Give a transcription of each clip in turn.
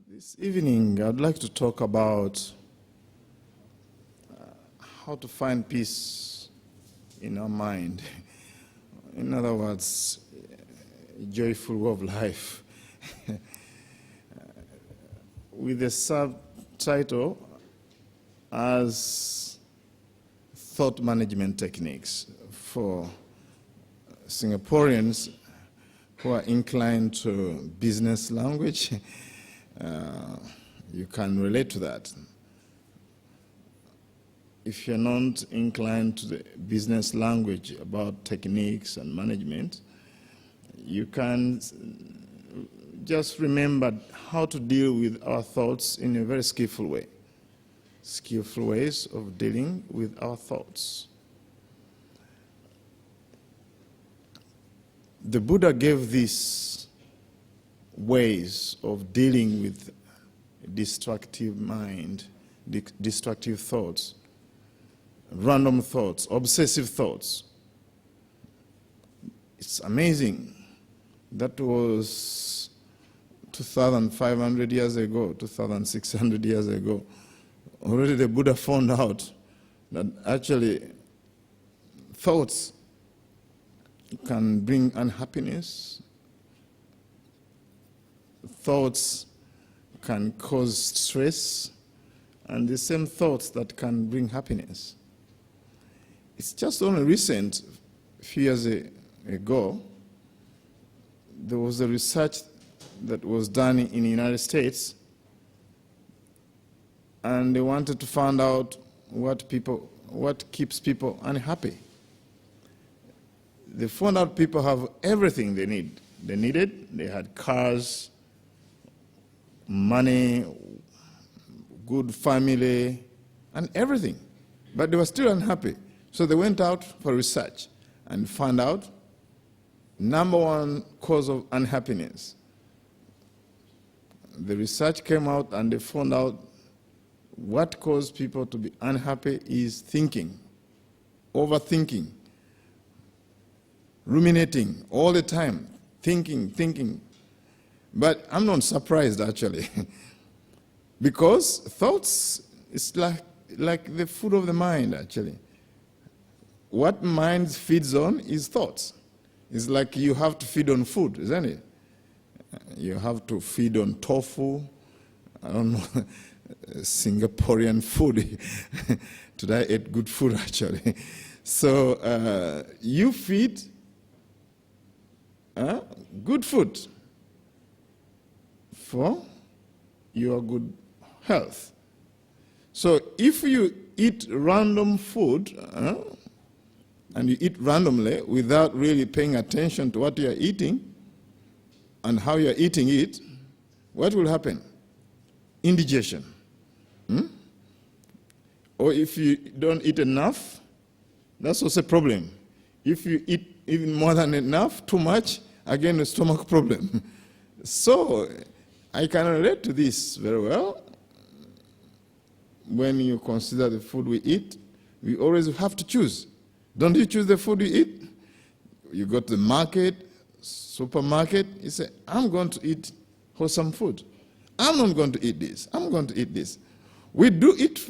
This evening, I'd like to talk about how to find peace in our mind. In other words, a joyful way of life. With the subtitle as Thought Management Techniques for Singaporeans who are inclined to business language. You can relate to that. If you're not inclined to the business language about techniques and management, you can just remember how to deal with our thoughts in a very skillful way. Skillful ways of dealing with our thoughts. The Buddha gave these ways of dealing with destructive mind, destructive thoughts, random thoughts, obsessive thoughts. It's amazing. That was 2,500 years ago, 2,600 years ago. Already the Buddha found out that actually thoughts can bring unhappiness. Thoughts can cause stress, and the same thoughts that can bring happiness. It's just only recent, a few years ago, there was a research that was done in the United States, and they wanted to find out what keeps people unhappy. They found out people have everything they need. They had cars, money, good family, and everything. But they were still unhappy. So they went out for research and found out number one cause of unhappiness. The research came out and they found out what caused people to be unhappy is thinking, overthinking, ruminating all the time, thinking. But I'm not surprised, actually, because thoughts is like the food of the mind, actually. What mind feeds on is thoughts. It's like you have to feed on food, isn't it? You have to feed on tofu, I don't know, Singaporean food. Today I ate good food, actually. So you feed good food for your good health. So if you eat random food, and you eat randomly without really paying attention to what you are eating and how you are eating it, what will happen? Indigestion. Or if you don't eat enough, that's also a problem. If you eat even more than enough, too much, again, a stomach problem. So I can relate to this very well. When you consider the food we eat, we always have to choose. Don't you choose the food you eat? You go to the market, supermarket, you say, I'm going to eat wholesome food. I'm not going to eat this. I'm going to eat this. We do it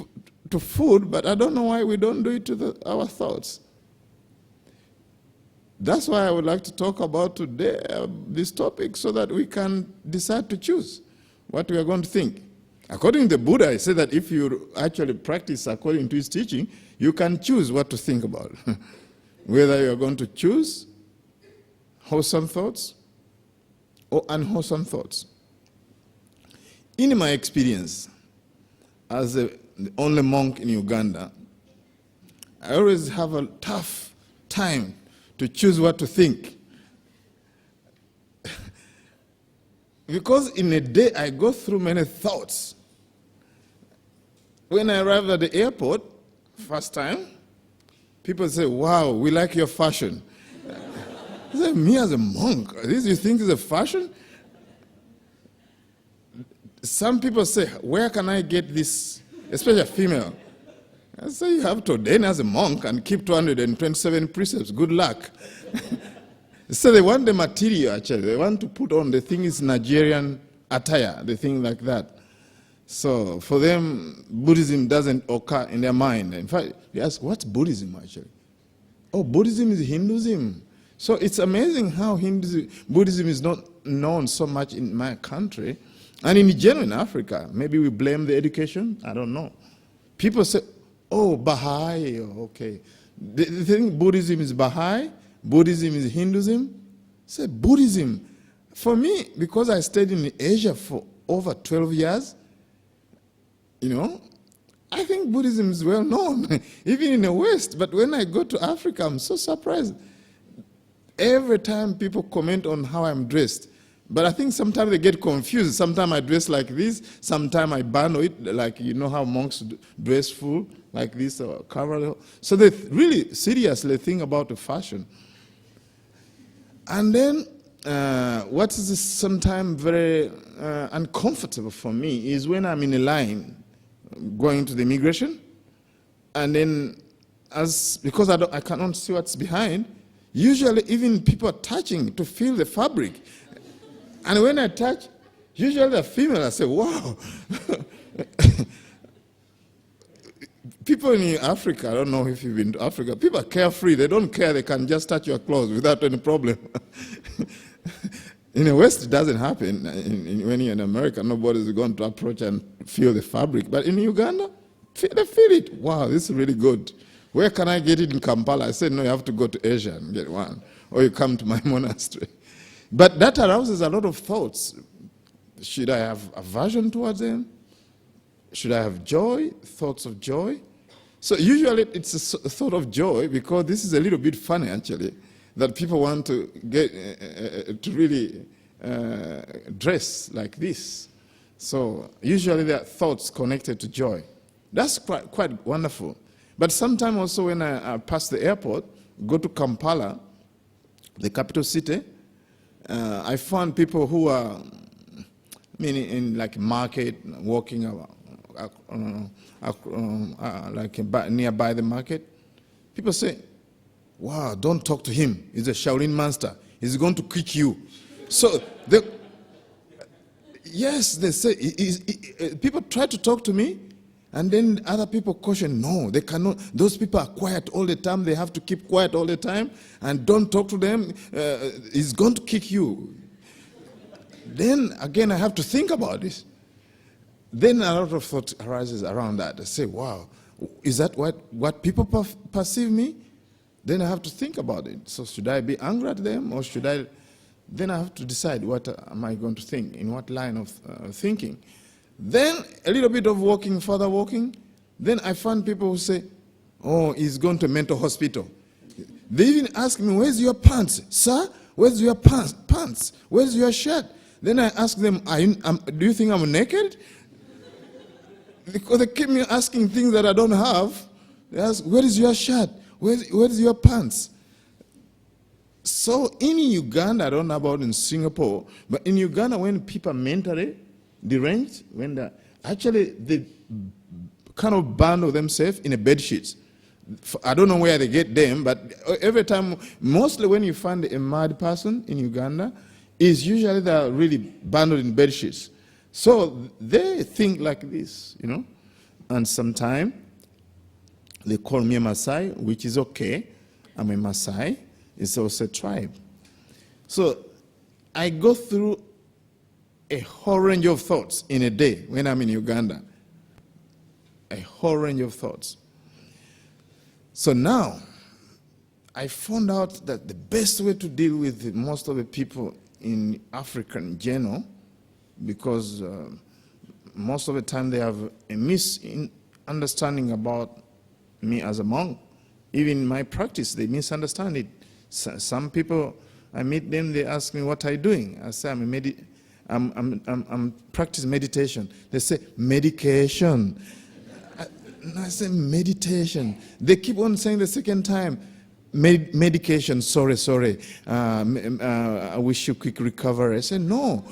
to food, but I don't know why we don't do it to our thoughts. That's why I would like to talk about today this topic so that we can decide to choose what we are going to think. According to the Buddha, he said that if you actually practice according to his teaching, you can choose what to think about. Whether you are going to choose wholesome thoughts or unwholesome thoughts. In my experience, as the only monk in Uganda, I always have a tough time to choose what to think. Because in a day I go through many thoughts. When I arrived at the airport, first time, people say, wow, we like your fashion. I say, me as a monk, this you think is a fashion? Some people say, where can I get this, especially a female? I say, you have to ordain as a monk and keep 227 precepts. Good luck. So they want the material, actually. They want to put on the thing is Nigerian attire, they think like that. So for them, Buddhism doesn't occur in their mind. In fact, they ask, what's Buddhism actually? Oh, Buddhism is Hinduism. So it's amazing how Buddhism is not known so much in my country. And in general in Africa, maybe we blame the education, I don't know. People say, oh, Baha'i, okay. They think Buddhism is Baha'i, Buddhism is Hinduism. Say Buddhism. For me, because I stayed in Asia for over 12 years, I think Buddhism is well known, even in the West. But when I go to Africa, I'm so surprised. Every time people comment on how I'm dressed, but I think sometimes they get confused. Sometimes I dress like this, sometimes I bundle it, like how monks dress full, like this, or cover. So they really seriously think about the fashion. And then what is sometimes very uncomfortable for me is when I'm in a line going to the immigration, and then because I cannot see what's behind, usually even people are touching to feel the fabric. And when I touch, usually the female, I say, wow. People in Africa, I don't know if you've been to Africa, people are carefree. They don't care. They can just touch your clothes without any problem. In the West, it doesn't happen. When you're in America, nobody's going to approach and feel the fabric. But in Uganda, they feel it. Wow, this is really good. Where can I get it in Kampala? I said, no, you have to go to Asia and get one. Or you come to my monastery. But that arouses a lot of thoughts. Should I have aversion towards them? Should I have joy, thoughts of joy? So usually it's a thought of joy, because this is a little bit funny actually, that people want to get to really dress like this. So usually there are thoughts connected to joy. That's quite wonderful. But sometimes also when I pass the airport, go to Kampala, the capital city, I find people who are in like market, walking like nearby the market. People say, wow, don't talk to him. He's a Shaolin master. He's going to kick you. So, yes, they say, people try to talk to me, and then other people caution, no, they cannot. Those people are quiet all the time. They have to keep quiet all the time, and don't talk to them. He's going to kick you. Then, again, I have to think about this. Then a lot of thought arises around that. I say, wow, is that what people perceive me? Then I have to think about it. So should I be angry at them, or should I? Then I have to decide, what am I going to think, in what line of thinking. Then a little bit of further walking, then I find people who say, oh, he's going to a mental hospital. They even ask me, where's your pants? Sir, where's your pants? Where's your shirt? Then I ask them, do you think I'm naked? Because they keep me asking things that I don't have. They ask, where is your shirt? Where's your pants? So in Uganda, I don't know about in Singapore, but in Uganda, when people are mentally deranged, actually they kind of bundle themselves in a bed sheets. I don't know where they get them, but every time, mostly when you find a mad person in Uganda, is usually they're really bundled in bed sheets. So they think like this, and sometimes they call me a Maasai, which is okay. I'm a Maasai. It's also a tribe. So I go through a whole range of thoughts in a day when I'm in Uganda. A whole range of thoughts. So now, I found out that the best way to deal with most of the people in Africa in general, because most of the time they have a misunderstanding about me as a monk. Even in my practice, they misunderstand it. Some people, I meet them, they ask me, what are you doing? I say, I'm practicing meditation. They say, medication. I say, meditation. They keep on saying the second time, medication, sorry. I wish you quick recovery. I say, no,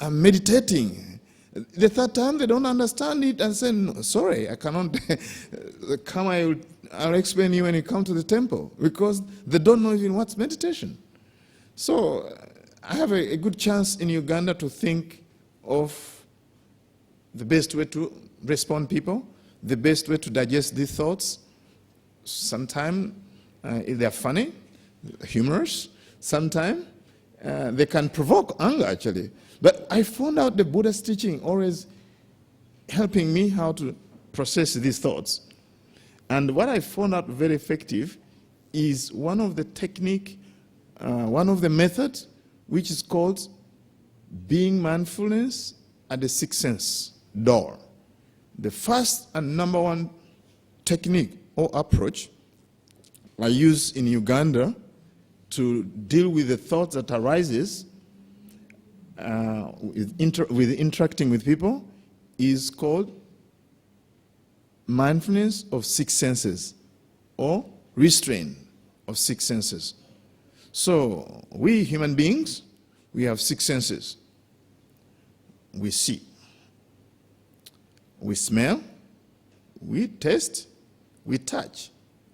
I'm meditating. The third time, they don't understand it and say, no, sorry, I cannot come. I'll explain you when you come to the temple, because they don't know even what's meditation. So I have a good chance in Uganda to think of the best way to respond to people, the best way to digest these thoughts. Sometimes they're funny, humorous. Sometimes they can provoke anger, actually. But I found out the Buddha's teaching always helping me how to process these thoughts. And what I found out very effective is one of the technique, one of the methods, which is called being mindfulness at the sixth sense door. The first and number one technique or approach I use in Uganda to deal with the thoughts that arises with interacting with people is called mindfulness of six senses or restrain of six senses. So we human beings, we have six senses. We see, we smell, we taste, we touch,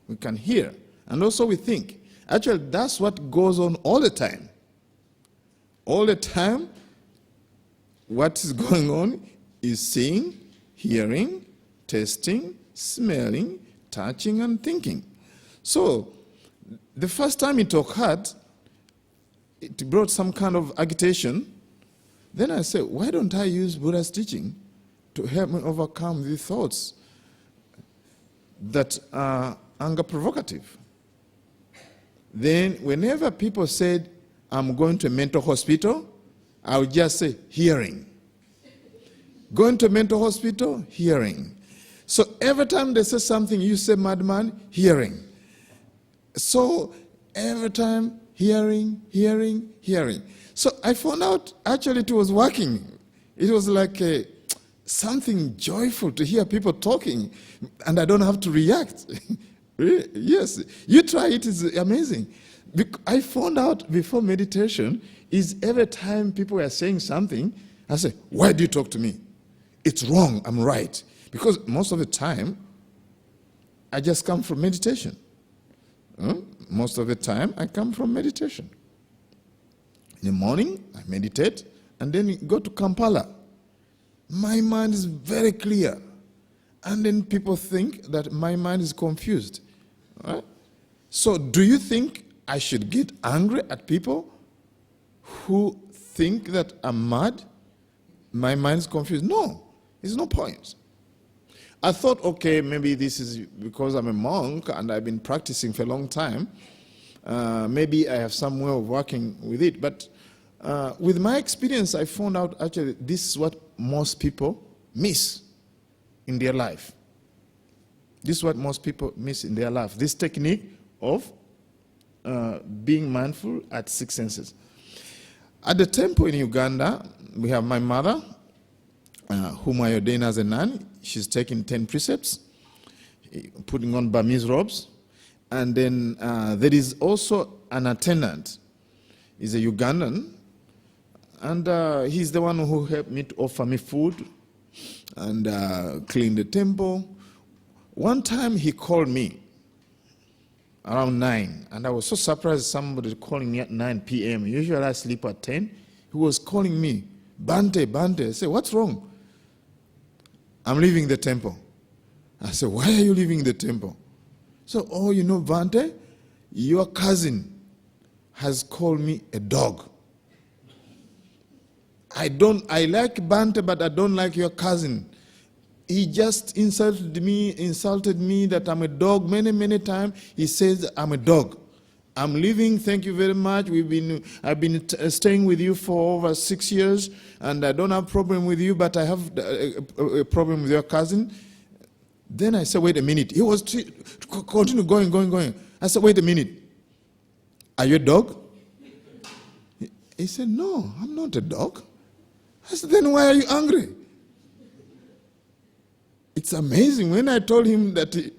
we can hear, and also we think. Actually, that's what goes on all the time. All the time, what is going on is seeing, hearing, tasting, smelling, touching, and thinking. So, the first time it occurred, it brought some kind of agitation. Then I said, why don't I use Buddha's teaching to help me overcome these thoughts that are anger provocative? Then whenever people said, I'm going to a mental hospital, I would just say, hearing. Going to a mental hospital, hearing. So every time they say something, you say, madman, hearing. So every time, hearing, hearing, hearing. So I found out, actually, it was working. It was like something joyful to hear people talking, and I don't have to react. Yes, you try it, it's amazing. I found out before meditation is every time people are saying something, I say, why do you talk to me? It's wrong, I'm right. Because most of the time, I just come from meditation. Most of the time, I come from meditation. In the morning, I meditate, and then go to Kampala. My mind is very clear. And then people think that my mind is confused. Right? So do you think I should get angry at people who think that I'm mad? My mind is confused. No, there's no point. I thought, okay, maybe this is because I'm a monk and I've been practicing for a long time. Maybe I have some way of working with it. But with my experience, I found out actually this is what most people miss in their life. This is what most people miss in their life. This technique of being mindful at six senses. At the temple in Uganda, we have my mother, whom I ordained as a nun. She's taking 10 precepts, putting on Burmese robes. And then there is also an attendant. He's a Ugandan. And he's the one who helped me to offer me food and clean the temple. One time he called me around 9, and I was so surprised somebody calling me at 9 p.m. Usually I sleep at 10. He was calling me, Bhante. I said, what's wrong? I'm leaving the temple. I said, why are you leaving the temple? So, oh, you know, Bhante, your cousin has called me a dog. I like Bhante, but I don't like your cousin. He just insulted me that I'm a dog many times. He says I'm a dog. I'm leaving, thank you very much. I've been staying with you for over 6 years, and I don't have a problem with you, but I have a problem with your cousin. Then I said, wait a minute. He was continue going. I said, wait a minute. Are you a dog? He said, no, I'm not a dog. I said, then why are you angry? It's amazing when I told him that,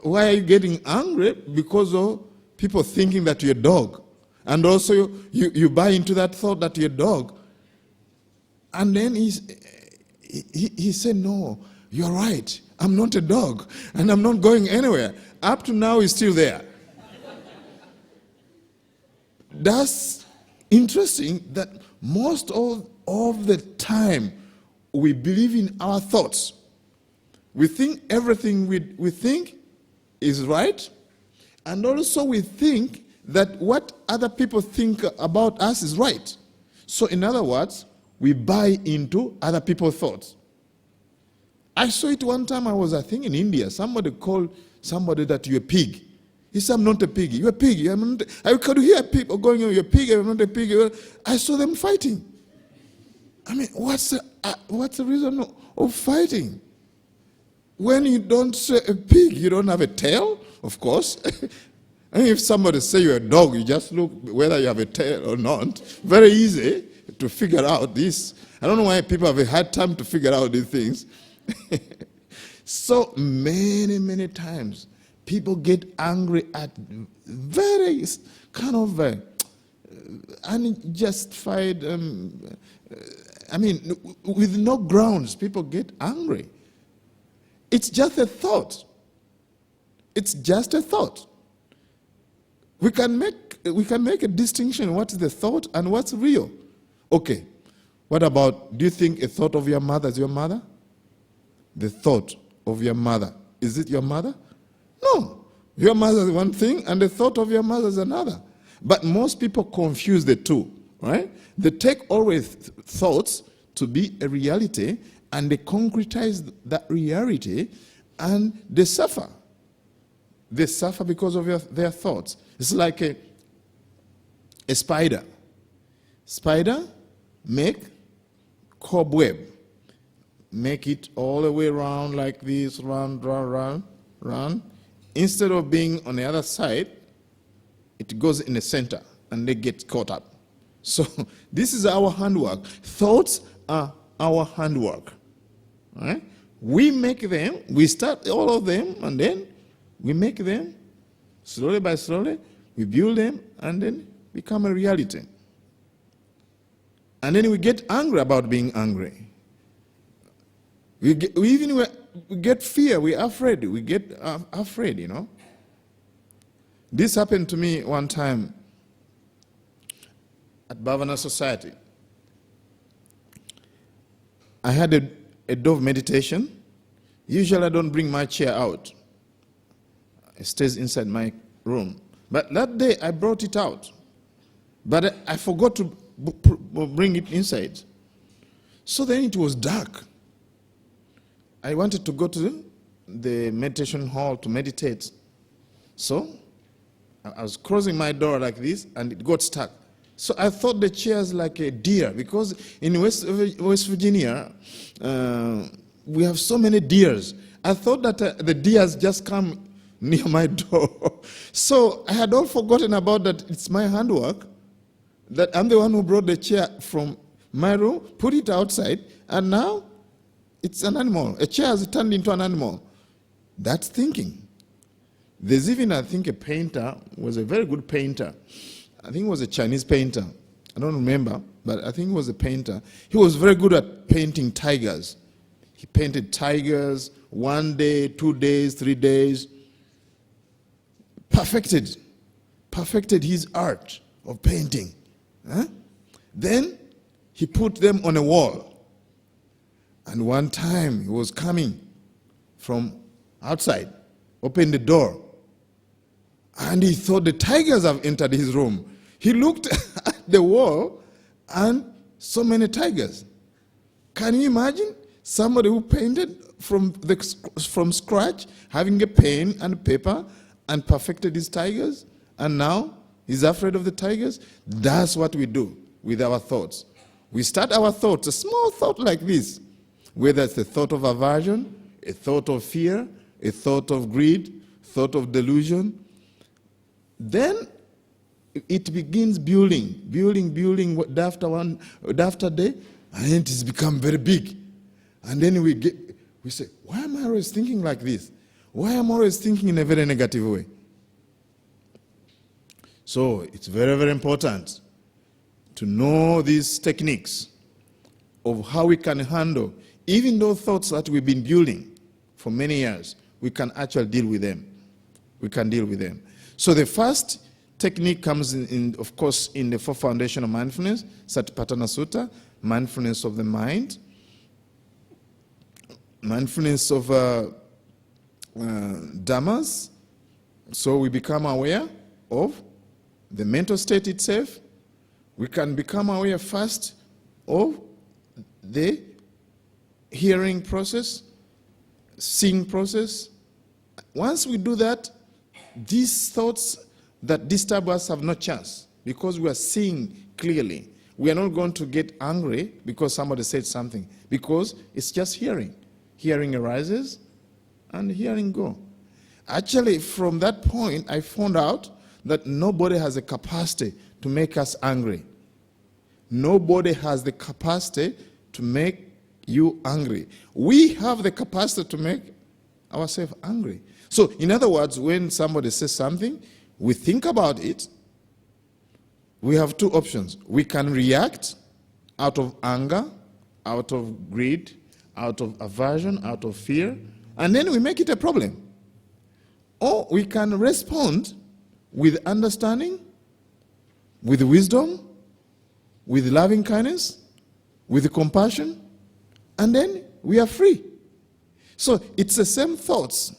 why are you getting angry? Because of people thinking that you're a dog. And also you buy into that thought that you're a dog. And then he said, no, you're right. I'm not a dog. And I'm not going anywhere. Up to now, he's still there. That's interesting that most of the time we believe in our thoughts. We think everything we think is right, and also we think that what other people think about us is right. So in other words, we buy into other people's thoughts. I saw it one time. I think, in India. Somebody called somebody that you're a pig. He said, I'm not a pig. You're a pig. I could hear people going, you're a pig, I'm not a pig. I saw them fighting. I mean, what's the reason of fighting? When you don't say a pig, you don't have a tail, of course. I mean, if somebody say you're a dog, you just look whether you have a tail or not. Very easy to figure out this. I don't know why people have a hard time to figure out these things. So many times, people get angry at very kind of unjustified, with no grounds, people get angry. It's just a thought. It's just a thought. We can make a distinction what is the thought and what's real. Okay, what about, do you think a thought of your mother is your mother? The thought of your mother, is it your mother? No. Your mother is one thing and the thought of your mother is another. But most people confuse the two, right? They take always thoughts to be a reality and they concretize that reality and they suffer. They suffer because of their thoughts. It's like a spider. Spider make cobweb. Make it all the way around like this, round. Instead of being on the other side, it goes in the center and they get caught up. So this is our handwork. Thoughts are our handwork. Right? We make them, we start all of them, and then we make them slowly by slowly, we build them, and then become a reality. And then we get angry about being angry. We get fear, we're afraid, we get afraid, you know. This happened to me one time at Bhavana Society. I had a dove meditation. Usually I don't bring my chair out. It stays inside my room. But that day I brought it out. But I forgot to bring it inside. So then it was dark. I wanted to go to the meditation hall to meditate. So I was closing my door like this and it got stuck. So I thought the chair is like a deer, because in West Virginia, we have so many deers. I thought that the deers just come near my door. So I had all forgotten about that. It's my handwork, that I'm the one who brought the chair from my room, put it outside, and now it's an animal. A chair has turned into an animal. That's thinking. There's even, I think, a painter, was a very good painter. I think he was a Chinese painter. I don't remember, but I think he was a painter. He was very good at painting tigers. He painted tigers 1 day, 2 days, 3 days. Perfected his art of painting. Huh? Then he put them on a wall. And one time he was coming from outside, opened the door, and he thought the tigers have entered his room. He looked at the wall and so many tigers. Can you imagine somebody who painted from scratch, having a pen and paper, and perfected his tigers, and now he's afraid of the tigers? That's what we do with our thoughts. We start our thoughts, a small thought like this, whether it's a thought of aversion, a thought of fear, a thought of greed, thought of delusion. Then it begins building day after day, and it has become very big. And then we say, why am I always thinking like this? Why am I always thinking in a very negative way? So it's very, very important to know these techniques of how we can handle, even those thoughts that we've been building for many years, we can actually deal with them. We can deal with them. So the first technique comes of course, in the four foundations of mindfulness: Satipatthana Sutta, mindfulness of the mind, mindfulness of dhammas. So we become aware of the mental state itself. We can become aware first of the hearing process, seeing process. Once we do that, these thoughts that disturb us have no chance, because we are seeing clearly. We are not going to get angry because somebody said something, because it's just hearing. Hearing arises and hearing go. Actually, from that point, I found out that nobody has the capacity to make us angry. Nobody has the capacity to make you angry. We have the capacity to make ourselves angry. So, in other words, when somebody says something, we think about it. We have two options. We can react out of anger, out of greed, out of aversion, out of fear, and then we make it a problem. Or we can respond with understanding, with wisdom, with loving kindness, with compassion, and then we are free. So it's the same thoughts,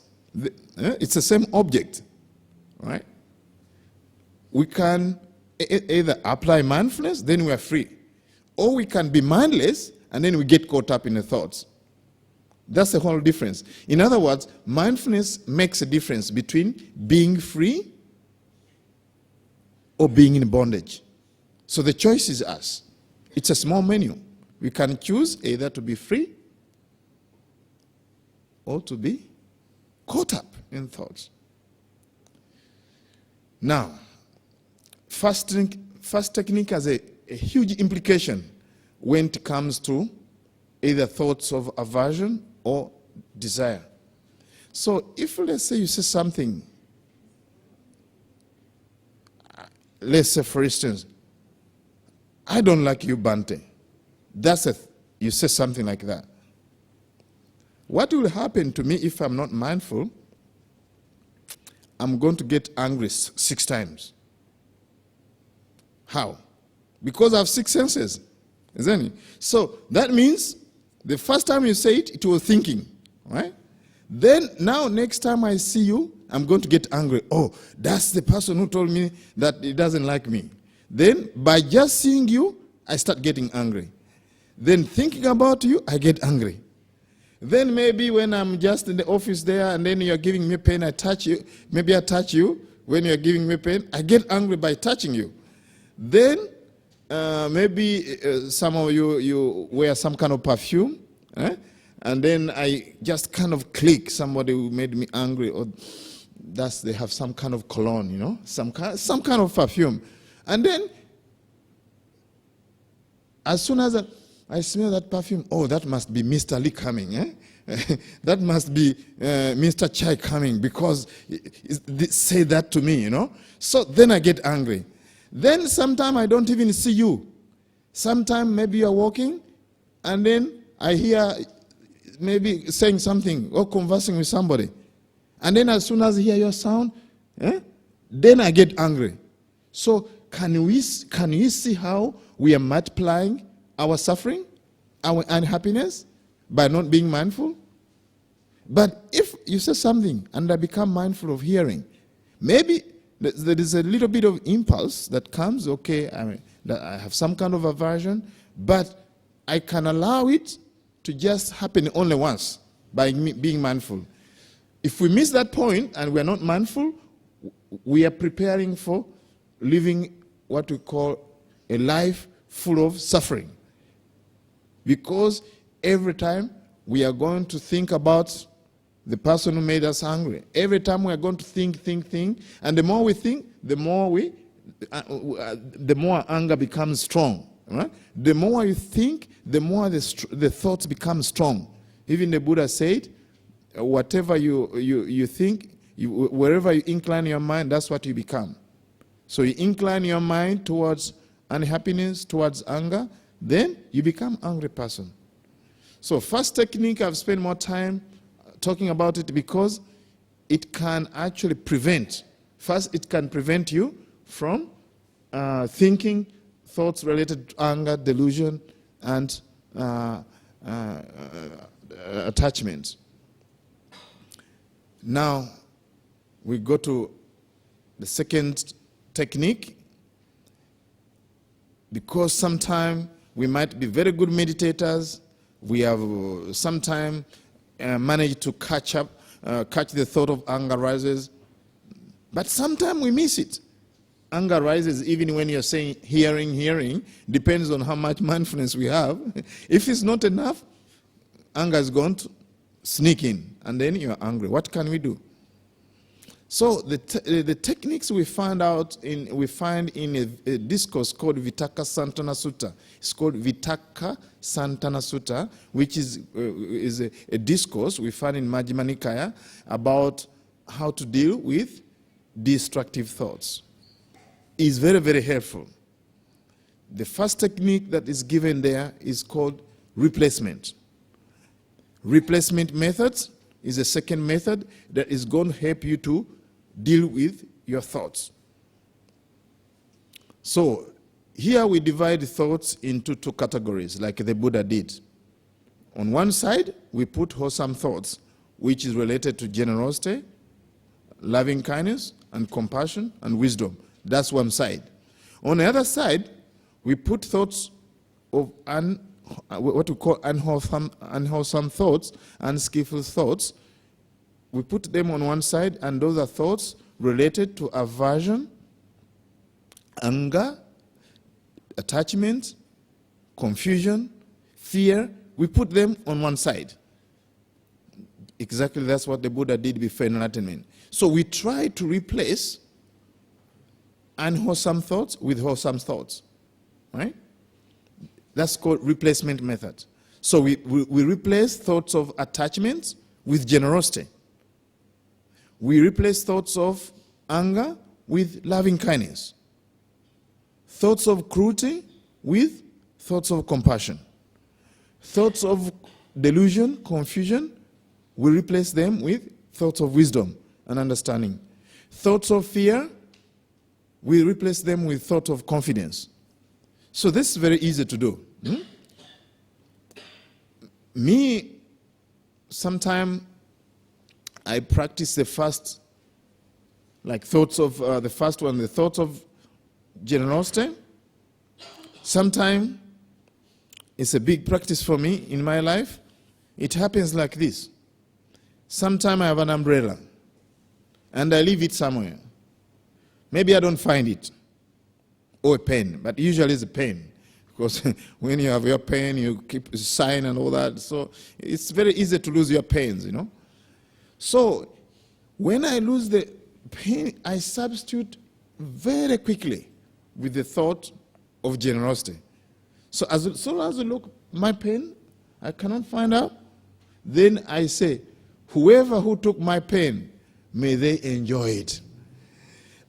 it's the same object, right? We can either apply mindfulness, then we are free. Or we can be mindless, and then we get caught up in the thoughts. That's the whole difference. In other words, mindfulness makes a difference between being free or being in bondage. So the choice is us. It's a small menu. We can choose either to be free or to be caught up in thoughts. Now, first technique has a huge implication when it comes to either thoughts of aversion or desire. So if, let's say, you say something, let's say, for instance, I don't like you, Bhante. You say something like that. What will happen to me if I'm not mindful? I'm going to get angry 6 times. How? Because I have 6 senses, isn't it? So that means the first time you say it, it was thinking, right? Then now next time I see you, I'm going to get angry. Oh, that's the person who told me that he doesn't like me. Then by just seeing you, I start getting angry. Then thinking about you, I get angry. Then maybe when I'm just in the office there and then you're giving me pain, I touch you. Maybe I touch you. When you're giving me pain, I get angry by touching you. Then maybe some of you wear some kind of perfume, and then I just kind of click somebody who made me angry, or they have some kind of cologne, some kind of perfume. And then as soon as I smell that perfume, oh, that must be Mr. Lee coming, that must be Mr. Chai coming, because they say that to me, So then I get angry. Then sometime I don't even see you. Sometime maybe you're walking, and then I hear maybe saying something or conversing with somebody. And then as soon as I hear your sound, then I get angry. So can you see how we are multiplying our suffering, our unhappiness, by not being mindful? But if you say something and I become mindful of hearing, maybe there is a little bit of impulse that comes, okay, that I have some kind of aversion, but I can allow it to just happen only once by being mindful. If we miss that point and we are not mindful, we are preparing for living what we call a life full of suffering. Because every time we are going to think about the person who made us angry. Every time we are going to think, and the more we think, the more anger becomes strong. Right? The more you think, the more the thoughts become strong. Even the Buddha said, whatever you think, wherever you incline your mind, that's what you become. So you incline your mind towards unhappiness, towards anger, then you become an angry person. So first technique, I've spent more time talking about it because it can actually prevent. First, it can prevent you from thinking, thoughts related to anger, delusion, and attachment. Now, we go to the second technique. Because sometimes we might be very good meditators, we have sometimes managed to catch the thought of anger rises, but sometimes we miss it. Anger rises even when you're saying hearing, depends on how much mindfulness we have. If it's not enough, anger is going to sneak in, and then you're angry. What can we do? So the techniques we find in a discourse called Vitakka Santana Sutta. It's called Vitakka Santana Sutta, which is a discourse we find in Majjhima Nikaya about how to deal with destructive thoughts. It's very, very helpful. The first technique that is given there is called replacement. Replacement methods is a second method that is going to help you to deal with your thoughts. So here we divide thoughts into two categories, like the Buddha did. On one side, we put wholesome thoughts, which is related to generosity, loving kindness, and compassion, and wisdom. That's one side. On the other side, we put thoughts of what we call unwholesome thoughts, unskillful thoughts. We put them on one side, and those are thoughts related to aversion, anger, attachment, confusion, fear. We put them on one side. Exactly that's what the Buddha did before enlightenment. So we try to replace unwholesome thoughts with wholesome thoughts, right? That's called replacement method. So we replace thoughts of attachment with generosity. We replace thoughts of anger with loving kindness. Thoughts of cruelty with thoughts of compassion. Thoughts of delusion, confusion, we replace them with thoughts of wisdom and understanding. Thoughts of fear, we replace them with thoughts of confidence. So this is very easy to do. Me, sometimes I practice the first, like thoughts of, the first one, the thoughts of generosity. Sometimes it's a big practice for me in my life. It happens like this. Sometimes I have an umbrella and I leave it somewhere. Maybe I don't find it, or a pen, but usually it's a pen. Because when you have your pen, you keep a sign and all that. So it's very easy to lose your pens, you know. So when I lose the pen, I substitute very quickly with the thought of generosity. So as soon as I look my pen, I cannot find out. Then I say, whoever who took my pen, may they enjoy it.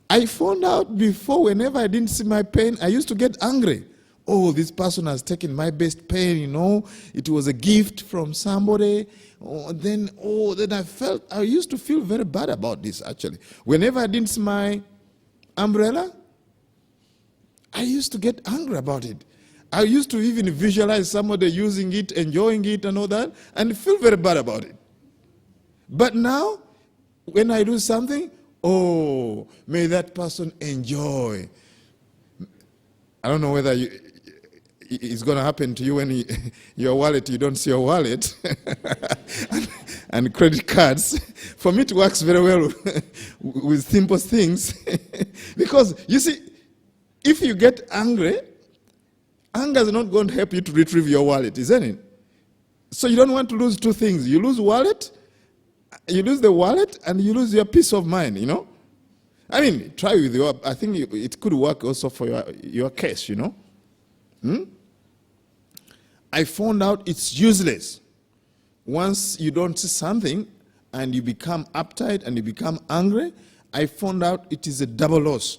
I found out before, whenever I didn't see my pen, I used to get angry. Oh, this person has taken my best pen, you know. It was a gift from somebody. Then I used to feel very bad about this, actually. Whenever I didn't see my umbrella, I used to get angry about it. I used to even visualize somebody using it, enjoying it and all that, and feel very bad about it. But now, when I do something, oh, may that person enjoy. I don't know whether it's going to happen to you when your wallet, you don't see your wallet. and credit cards. For me, it works very well with simple things. Because, you see, if you get angry, anger is not going to help you to retrieve your wallet, isn't it? So you don't want to lose two things. You lose the wallet, and you lose your peace of mind, you know. I mean, try with your, I think it could work also for your case, you know. I found out it's useless. Once you don't see something and you become uptight and you become angry, I found out it is a double loss.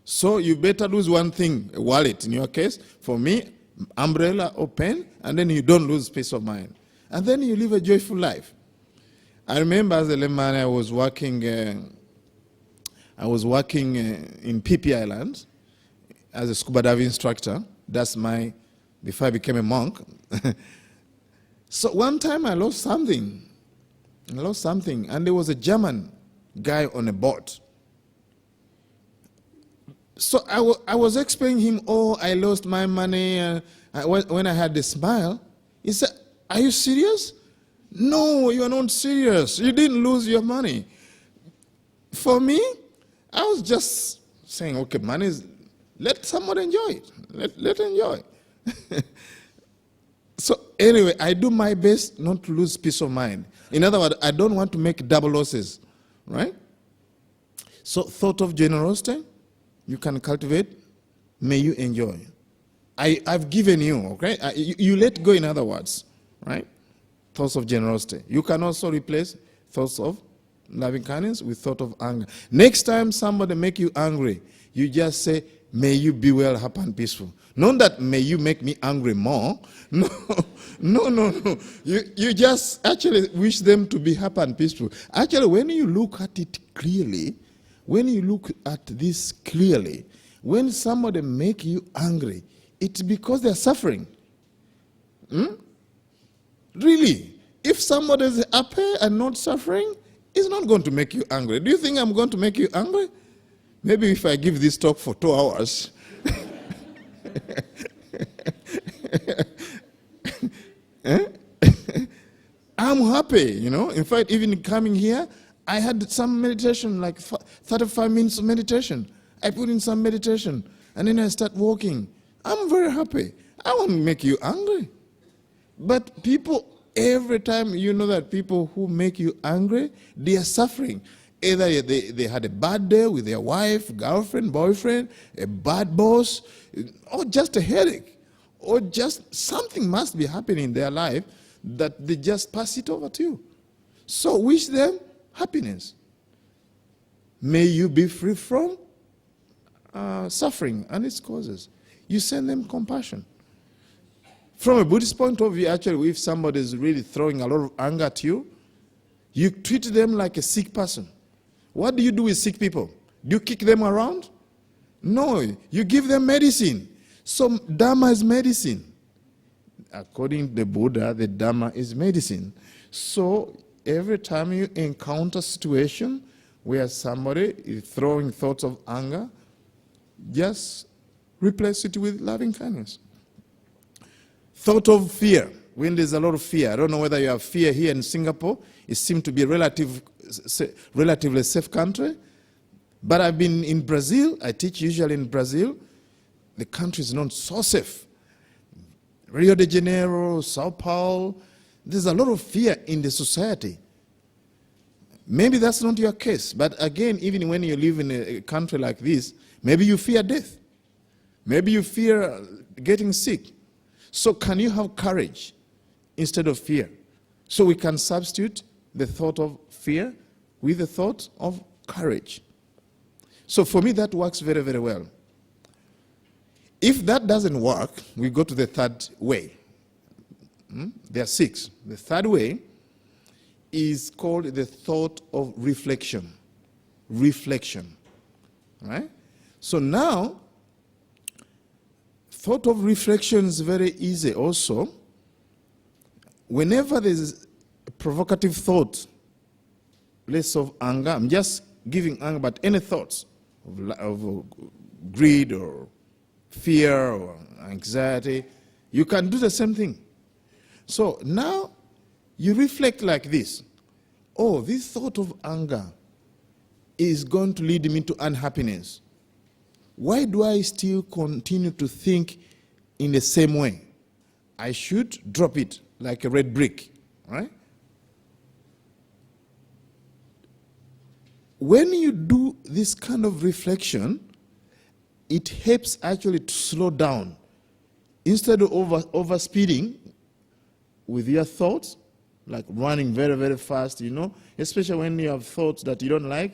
So you better lose one thing, a wallet in your case. For me, umbrella or pen, and then you don't lose peace of mind. And then you live a joyful life. I remember as a layman, I was working I was working in PP Island as a scuba diving instructor. That's before I became a monk. So one time I lost something. And there was a German guy on a boat. So I was explaining him, oh, I lost my money. When I had the smile, he said, are you serious? No, you are not serious. You didn't lose your money. For me, I was just saying, okay, money is, let somebody enjoy it. Let enjoy. So anyway, I do my best not to lose peace of mind. In other words, I don't want to make double losses, right? So thought of generosity, you can cultivate, may you enjoy. I've given you, okay? You let go, in other words, right? Thoughts of generosity. You can also replace thoughts of loving kindness with thought of anger. Next time somebody make you angry, you just say, may you be well, happy, and peaceful. Not that may you make me angry more. No. You just actually wish them to be happy and peaceful. Actually, when you look at it clearly, when you look at this clearly, when somebody make you angry, it's because they're suffering. Really. If somebody is happy and not suffering, it's not going to make you angry. Do you think I'm going to make you angry? Maybe if I give this talk for 2 hours. I'm happy, you know. In fact, even coming here, I had some meditation, like 35 minutes of meditation. I put in some meditation, and then I start walking. I'm very happy. I won't make you angry. But people, every time, you know that people who make you angry, they are suffering. Either they had a bad day with their wife, girlfriend, boyfriend, a bad boss, or just a headache, or just something must be happening in their life that they just pass it over to you. So wish them happiness. May you be free from suffering and its causes. You send them compassion. From a Buddhist point of view, actually, if somebody is really throwing a lot of anger at you, you treat them like a sick person. What do you do with sick people? Do you kick them around? No, you give them medicine. So Dharma is medicine. According to the Buddha, the Dharma is medicine. So every time you encounter a situation where somebody is throwing thoughts of anger, just replace it with loving kindness. Thought of fear. When there's a lot of fear, I don't know whether you have fear here in Singapore. It seems to be a relatively safe country. But I've been in Brazil. I teach usually in Brazil. The country is not so safe. Rio de Janeiro, Sao Paulo. There's a lot of fear in the society. Maybe that's not your case. But again, even when you live in a country like this, maybe you fear death. Maybe you fear getting sick. So can you have courage instead of fear? So we can substitute the thought of fear with the thought of courage. So for me, that works very, very well. If that doesn't work, we go to the third way. There are 6. The third way is called the thought of reflection. Reflection. Right? So now, thought of reflection is very easy also. Whenever there is a provocative thought, less of anger, I'm just giving anger, but any thoughts of greed or fear or anxiety, you can do the same thing. So now you reflect like this. Oh, this thought of anger is going to lead me to unhappiness. Why do I still continue to think in the same way? I should drop it like a red brick, right? When you do this kind of reflection, it helps actually to slow down. Instead of overspeeding with your thoughts, like running very, very fast, you know, especially when you have thoughts that you don't like,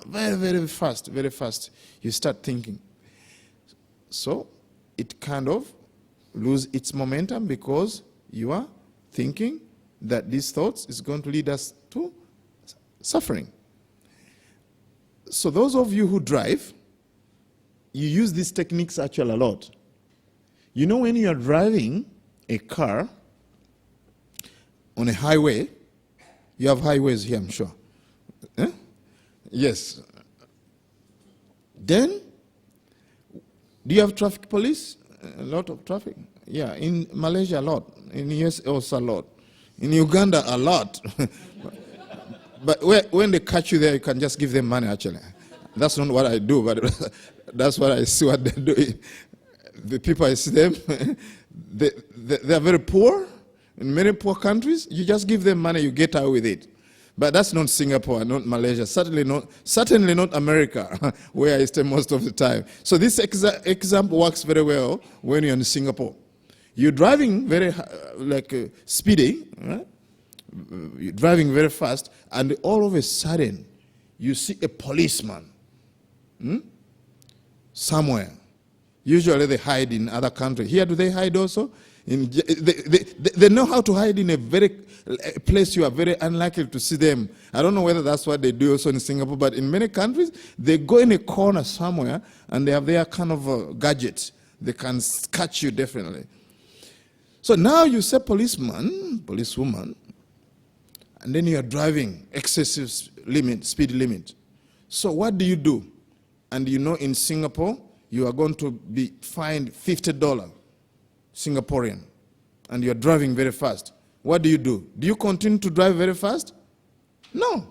very, very fast, you start thinking. So it kind of loses its momentum because you are thinking that these thoughts is going to lead us to suffering. So those of you who drive, you use these techniques actually a lot. You know, when you are driving a car on a highway, you have highways here, I'm sure. Eh? Yes. Then, do you have traffic police? A lot of traffic. Yeah, in Malaysia a lot. In the US also a lot. In Uganda a lot. But when they catch you there, you can just give them money actually. That's not what I do, but that's what I see what they're doing. The people I see them, they are very poor. In many poor countries, you just give them money, you get out with it. But that's not Singapore, not Malaysia, certainly not America, where I stay most of the time. So this example works very well when you're in Singapore. You're driving very, speeding, right? You're driving very fast, and all of a sudden, you see a policeman somewhere. Usually they hide in other countries. Here, do they hide also? They know how to hide in a place you are very unlikely to see them. I don't know whether that's what they do also in Singapore, but in many countries, they go in a corner somewhere and they have their kind of gadgets. They can catch you definitely. So now you say policeman, policewoman, and then you are driving excessive speed limit. So what do you do? And you know in Singapore, you are going to be fined $50 Singaporean, and you're driving very fast. What do? Do you continue to drive very fast? No.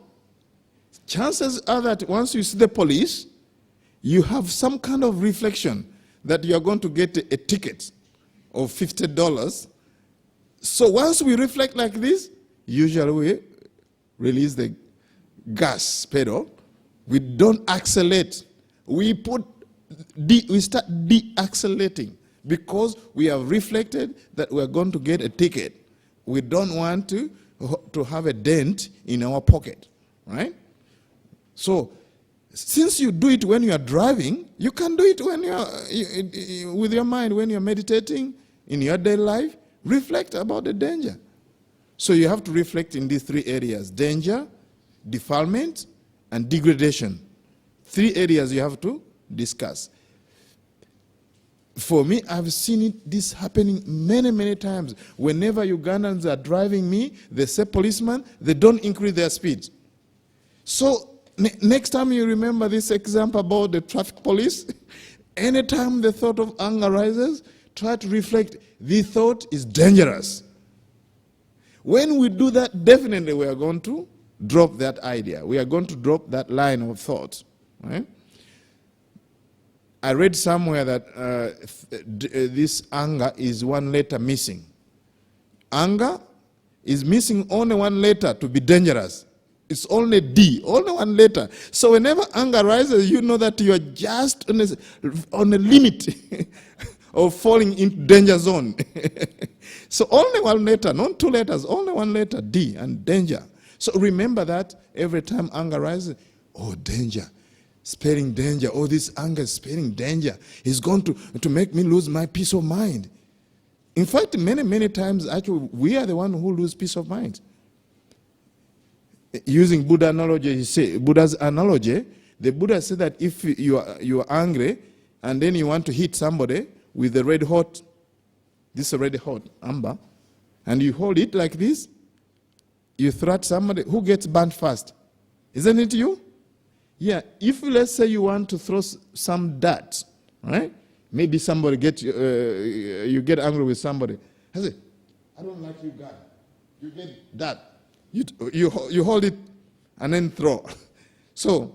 Chances are that once you see the police, you have some kind of reflection that you're going to get a ticket of $50. So once we reflect like this, usually we release the gas pedal. We don't accelerate. We start de-accelerating because we have reflected that we are going to get a ticket. We don't want to have a dent in our pocket, right? So since you do it when you are driving, you can do it when you are with your mind, when you are meditating in your daily life. Reflect about the danger. So you have to reflect in these three areas: danger, defilement, and degradation. Three areas you have to discuss. For me, I've seen this happening many, many times. Whenever Ugandans are driving me, they say policeman, they don't increase their speed. So next time you remember this example about the traffic police, anytime the thought of anger rises, try to reflect, this thought is dangerous. When we do that, definitely we are going to drop that idea. We are going to drop that line of thought, right? I read somewhere that this anger is one letter missing. Anger is missing only one letter to be dangerous. It's only D, only one letter. So whenever anger rises, you know that you are just on a limit of falling into danger zone. So only one letter, not two letters, only one letter, D, and danger. So remember that every time anger rises, oh, danger. Spelling danger. Oh, this anger is spelling danger. It's going to make me lose my peace of mind. In fact, many, many times, actually, we are the one who lose peace of mind. Using Buddha's analogy, the Buddha said that if you are angry and then you want to hit somebody with a red hot, this is a red hot amber, and you hold it like this, you throw at somebody, who gets burnt first? Isn't it you? Yeah, if let's say you want to throw some dirt, right? Maybe somebody you get angry with somebody. I say, I don't like you guys. You get that. You hold it and then throw. So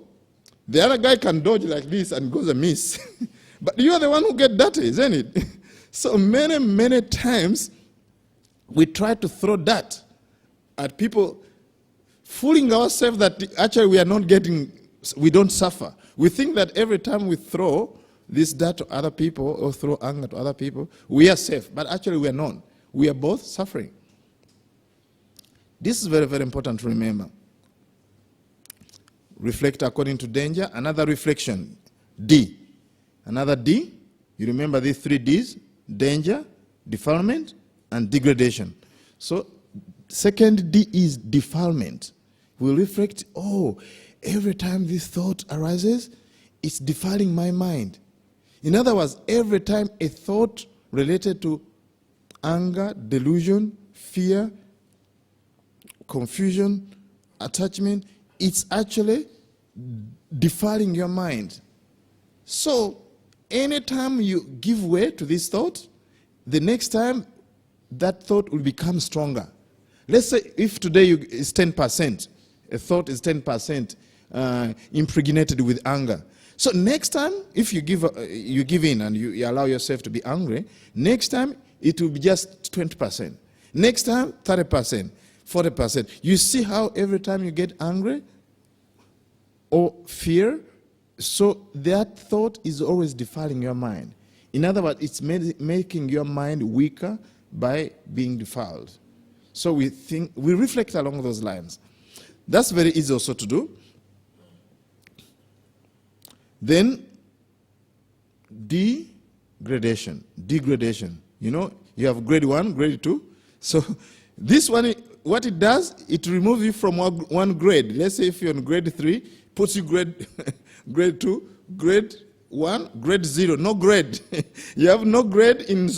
the other guy can dodge like this and goes a miss. But you are the one who get dirty, isn't it? So many, many times we try to throw dirt at people, fooling ourselves that actually we don't suffer. We think that every time we throw this dirt to other people or throw anger to other people, we are safe. But actually we are not. We are both suffering. This is very, very important to remember. Reflect according to danger. Another reflection, D. Another D, you remember these three Ds: danger, defilement, and degradation. So second D is defilement. We reflect, oh, every time this thought arises, it's defiling my mind. In other words, every time a thought related to anger, delusion, fear, confusion, attachment, it's actually defiling your mind. So, anytime you give way to this thought, the next time that thought will become stronger. Let's say if today is 10%, a thought is 10% impregnated with anger. So next time, if you give in and you allow yourself to be angry, next time it will be just 20%. Next time, 30%, 40%. You see how every time you get angry or fear, so that thought is always defiling your mind. In other words, it's making your mind weaker by being defiled. So we reflect along those lines. That's very easy also to do. Then degradation. You know, you have grade 1, grade 2. So this one, what it does, it removes you from one grade. Let's say if you're on grade 3, puts you grade 2, grade 1, grade 0, no grade. You have no grade in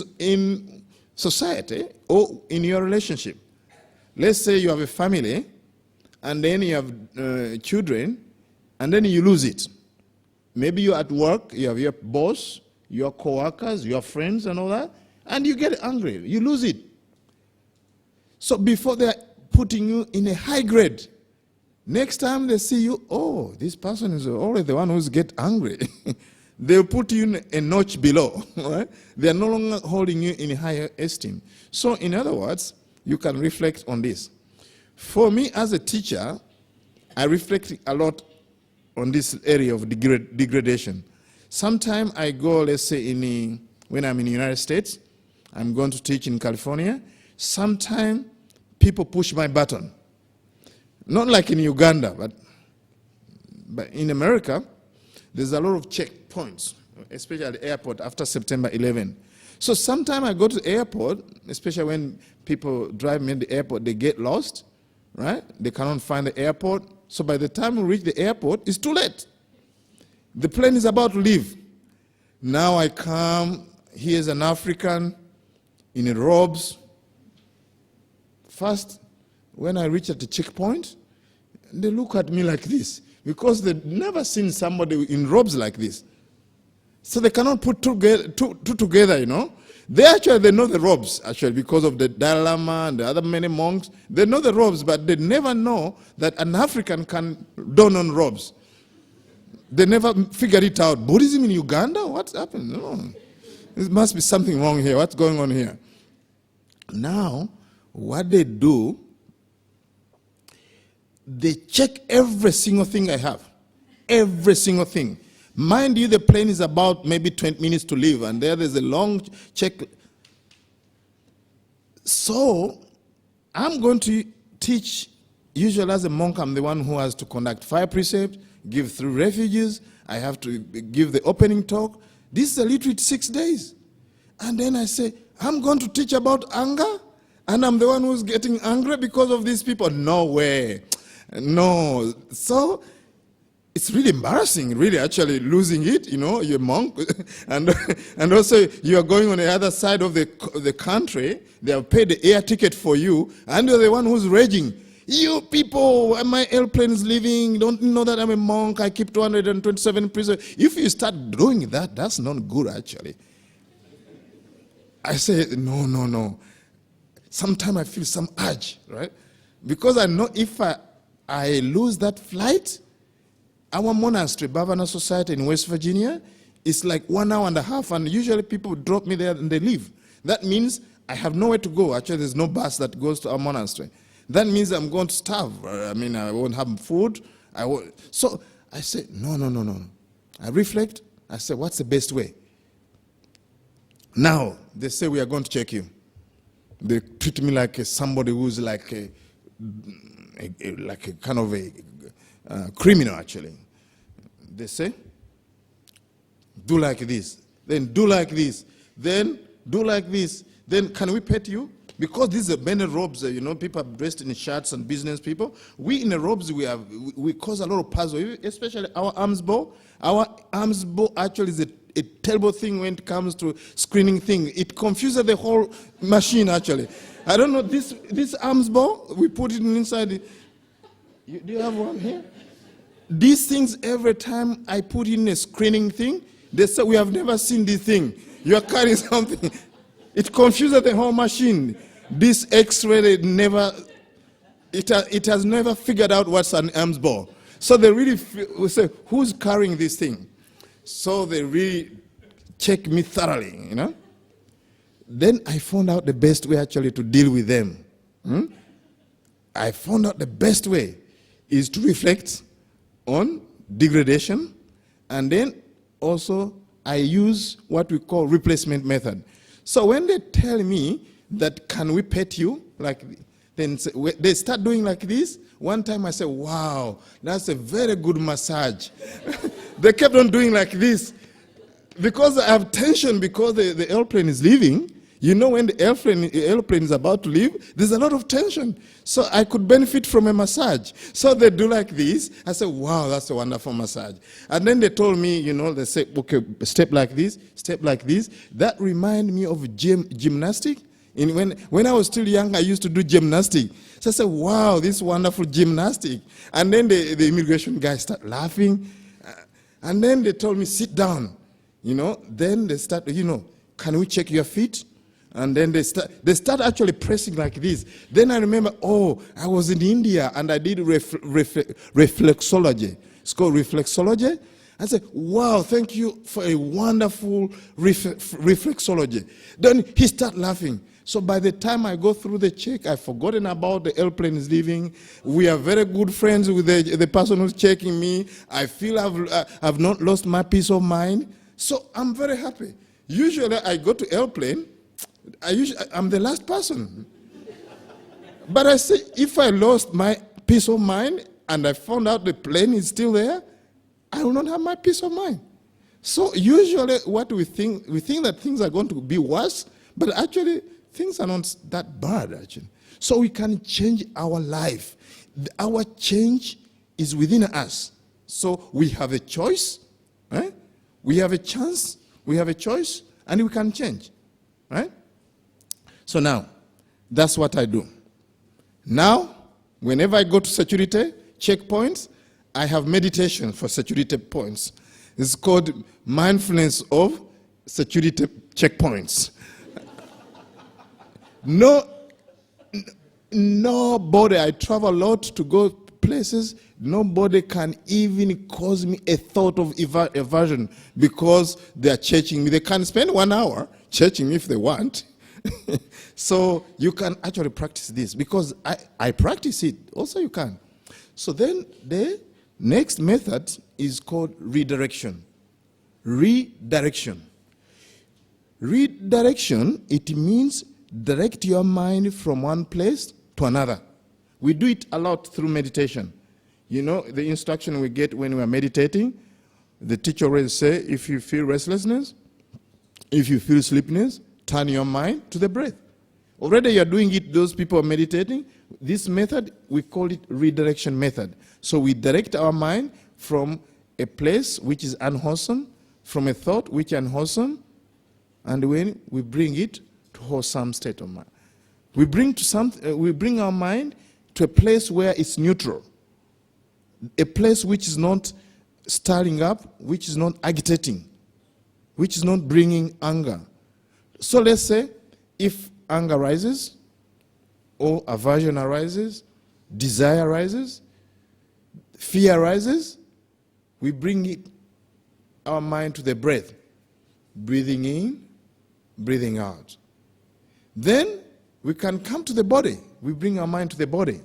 society or in your relationship. Let's say you have a family, and then you have children, and then you lose it. Maybe you're at work, you have your boss, your co-workers, your friends and all that, and you get angry, you lose it. So before they're putting you in a high grade, next time they see you, oh, this person is already the one who's get angry. They'll put you in a notch below, right? They're no longer holding you in higher esteem. So in other words, you can reflect on this. For me as a teacher, I reflect a lot on this area of degradation. Sometimes I go, let's say, when I'm in the United States, I'm going to teach in California. Sometimes people push my button. Not like in Uganda, but in America, there's a lot of checkpoints, especially at the airport after September 11. So sometimes I go to the airport, especially when people drive me to the airport, they get lost, right? They cannot find the airport. So by the time we reach the airport, it's too late. The plane is about to leave. Now I come, here's an African in robes. First, when I reach at the checkpoint, they look at me like this because they've never seen somebody in robes like this. So they cannot put two together, you know. They know the robes, actually, because of the Dalai Lama and the other many monks. They know the robes, but they never know that an African can don on robes. They never figured it out. Buddhism in Uganda? What's happened? No. There must be something wrong here. What's going on here? Now, what they do, they check every single thing I have. Every single thing. Mind you, the plane is about maybe 20 minutes to leave, and there's a long check. So, I'm going to teach, usually as a monk, I'm the one who has to conduct 5 precepts, give 3 refuges, I have to give the opening talk. This is a literally 6 days. And then I say, I'm going to teach about anger, and I'm the one who's getting angry because of these people. No way. No. So, it's really embarrassing, really, actually losing it, you know, you're a monk, and also you are going on the other side of the country, they have paid the air ticket for you, and you're the one who's raging. You people, my airplane is leaving, don't you know that I'm a monk, I keep 227 precepts. If you start doing that, that's not good, actually. I say, no. Sometimes I feel some urge, right? Because I know if I lose that flight, our monastery, Bhavana Society in West Virginia, is like 1 hour and a half, and usually people drop me there and they leave. That means I have nowhere to go. Actually, there's no bus that goes to our monastery. That means I'm going to starve. I mean, I won't have food. So I say, no. I reflect. I say, what's the best way? Now, they say we are going to check you. They treat me like somebody who's like a kind of a criminal, actually. They say, do like this, then do like this, then do like this, then can we pet you? Because these are many robes, people are dressed in shirts and business people. We in the robes, we cause a lot of puzzle, especially our arms bow. Our arms bow actually is a terrible thing when it comes to screening thing. It confuses the whole machine actually. I don't know, this arms bow, we put it inside. Do you have one here? These things, every time I put in a screening thing, they say, we have never seen this thing. You are carrying something. It confuses the whole machine. This X-ray it has never figured out what's an arms bow. So they really will say, who's carrying this thing? So they really check me thoroughly, Then I found out the best way actually to deal with them. I found out the best way is to reflect on degradation, and then also I use what we call replacement method. So when they tell me that, can we pet you? Then they start doing like this. One time I said, wow, that's a very good massage. They kept on doing like this. Because I have tension because the airplane is leaving. When the airplane is about to leave, there's a lot of tension. So I could benefit from a massage. So they do like this. I said, wow, that's a wonderful massage. And then they told me, they say, okay, step like this, step like this. That reminded me of gymnastics. When I was still young, I used to do gymnastics. So I said, wow, this wonderful gymnastics. And then the immigration guys start laughing. And then they told me, sit down. Then they start, can we check your feet? And then they start actually pressing like this. Then I remember, I was in India and I did reflexology. It's called reflexology. I said, wow, thank you for a wonderful reflexology. Then he started laughing. So by the time I go through the check, I've forgotten about the airplane is leaving. We are very good friends with the person who's checking me. I feel I've not lost my peace of mind. So I'm very happy. Usually I go to airplane, I'm the last person. But I say, if I lost my peace of mind and I found out the plane is still there, I will not have my peace of mind. So usually what we think that things are going to be worse, but actually things are not that bad actually. So we can change our life. Our change is within us. So we have a choice, right? We have a chance, we have a choice, and we can change, right? So now, that's what I do. Now, whenever I go to security checkpoints, I have meditation for security points. It's called Mindfulness of Security Checkpoints. Nobody, I travel a lot to go places, nobody can even cause me a thought of aversion because they are checking me. They can spend 1 hour checking me if they want. So you can actually practice this because I practice it. Also you can. So then the next method is called redirection. Redirection. Redirection, it means direct your mind from one place to another. We do it a lot through meditation. The instruction we get when we are meditating, the teacher always say, if you feel restlessness, if you feel sleepiness, turn your mind to the breath. Already you're doing it, those people are meditating. This method, we call it redirection method. So we direct our mind from a place which is unwholesome, from a thought which is unwholesome, and when we bring it to wholesome state of mind. We bring our mind to a place where it's neutral, a place which is not stirring up, which is not agitating, which is not bringing anger. So let's say if anger arises, or aversion arises, desire arises, fear arises, we bring our mind to the breath, breathing in, breathing out. Then we can come to the body. We bring our mind to the body.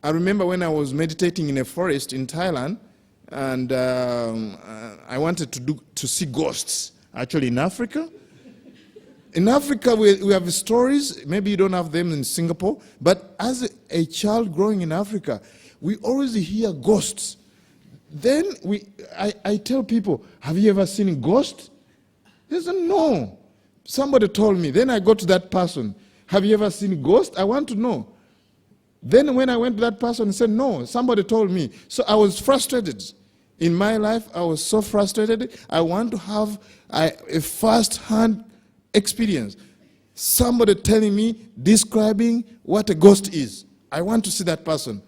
I remember when I was meditating in a forest in Thailand, and I wanted to see ghosts. Actually, in Africa. In Africa, we have stories. Maybe you don't have them in Singapore. But as a child growing in Africa, we always hear ghosts. Then I tell people, have you ever seen a ghost? They say, no. Somebody told me. Then I go to that person. Have you ever seen ghosts? I want to know. Then when I went to that person and said, no, somebody told me. So I was frustrated. In my life, I was so frustrated. I want to have a first-hand experience. Somebody telling me, describing what a ghost is. I want to see that person.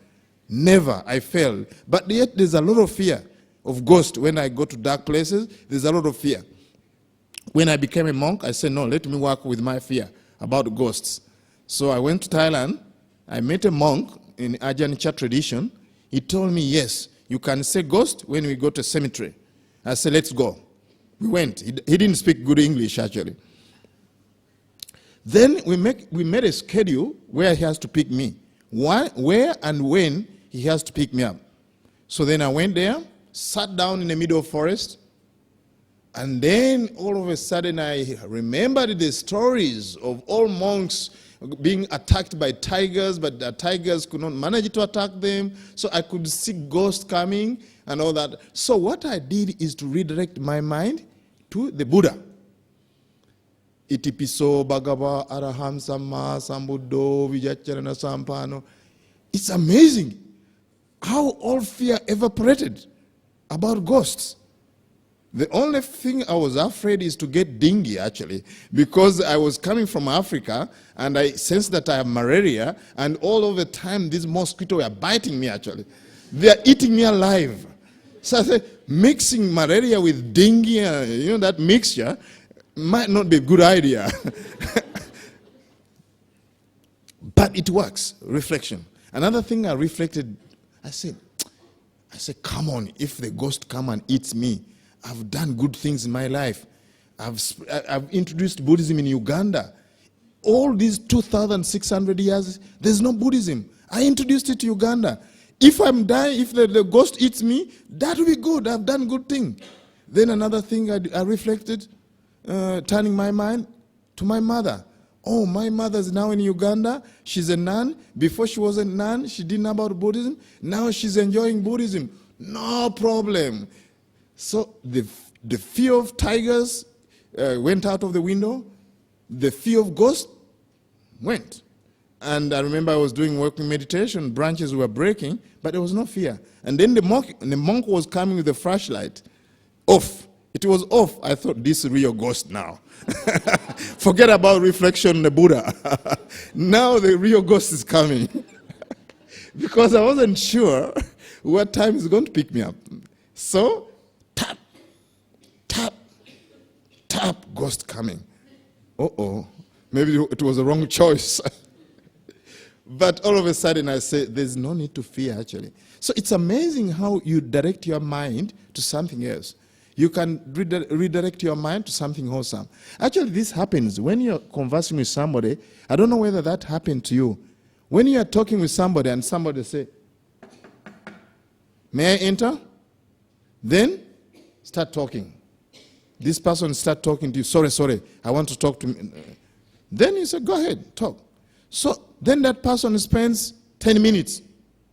Never. I failed. But yet there's a lot of fear of ghosts. When I go to dark places, there's a lot of fear. When I became a monk, I said, no, let me work with my fear about ghosts. So I went to Thailand. I met a monk in Ajahn Chah tradition. He told me, yes, you can say ghost when we go to a cemetery. I said, let's go. We went. He didn't speak good English, actually. Then we made a schedule where he has to pick me. Where and when he has to pick me up. So then I went there, sat down in the middle of the forest, and then all of a sudden I remembered the stories of all monks being attacked by tigers, but the tigers could not manage to attack them. So I could see ghosts coming and all that. So what I did is to redirect my mind to the Buddha. Itipiso Bhagava Araham Samma Sambuddho Vijacharana Sampano. It's amazing how all fear evaporated about ghosts. The only thing I was afraid is to get dengue, actually, because I was coming from Africa and I sensed that I have malaria, and all of the time these mosquitoes were biting me, actually. They are eating me alive. So I said, mixing malaria with dengue, that mixture might not be a good idea. But it works. Reflection. Another thing I reflected, I said, come on, if the ghost come and eats me, I've done good things in my life. I've introduced Buddhism in Uganda. All these 2,600 years, there's no Buddhism. I introduced it to Uganda. If I'm dying, if the ghost eats me, that will be good. I've done good thing. Then another thing I reflected, turning my mind to my mother. Oh, my mother's now in Uganda. She's a nun. Before she was a nun, she didn't know about Buddhism. Now she's enjoying Buddhism. No problem. So the fear of tigers went out of the window. The fear of ghosts went. And I remember I was doing working meditation. Branches were breaking, but there was no fear. And then the monk was coming with the flashlight. Off. It was off. I thought, this is real ghost now. Forget about reflection, the Buddha. Now the real ghost is coming. Because I wasn't sure what time is going to pick me up. So, tap, tap, tap, ghost coming. Uh-oh, maybe it was a wrong choice. But all of a sudden I said, there's no need to fear, actually. So it's amazing how you direct your mind to something else. You can redirect your mind to something wholesome. Actually, this happens when you're conversing with somebody. I don't know whether that happened to you. When you are talking with somebody and somebody say, may I enter? Then start talking. This person start talking to you. Sorry, I want to talk to me. Then you say, go ahead, talk. So then that person spends 10 minutes.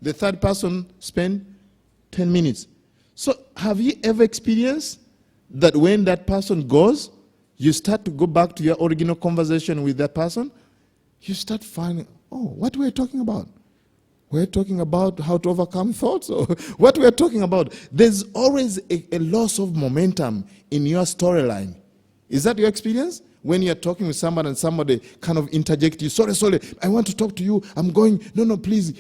The third person spends 10 minutes. So have you ever experienced that when that person goes, you start to go back to your original conversation with that person? You start finding, oh, what were we talking about? We're talking about how to overcome thoughts, or what we're talking about. There's always a loss of momentum in your storyline. Is that your experience? When you're talking with somebody and somebody kind of interjects you, sorry, I want to talk to you, I'm going, no, please,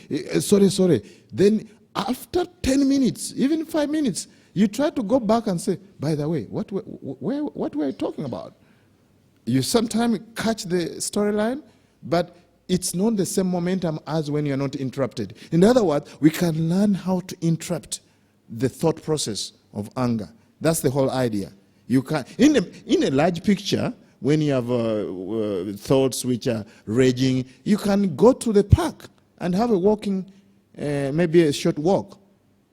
sorry. Then after 10 minutes, even 5 minutes, you try to go back and say, by the way, what were you talking about? You sometimes catch the storyline, but it's not the same momentum as when you're not interrupted. In other words, we can learn how to interrupt the thought process of anger. That's the whole idea. You can, in a large picture, when you have thoughts which are raging, you can go to the park and have a walking, maybe a short walk.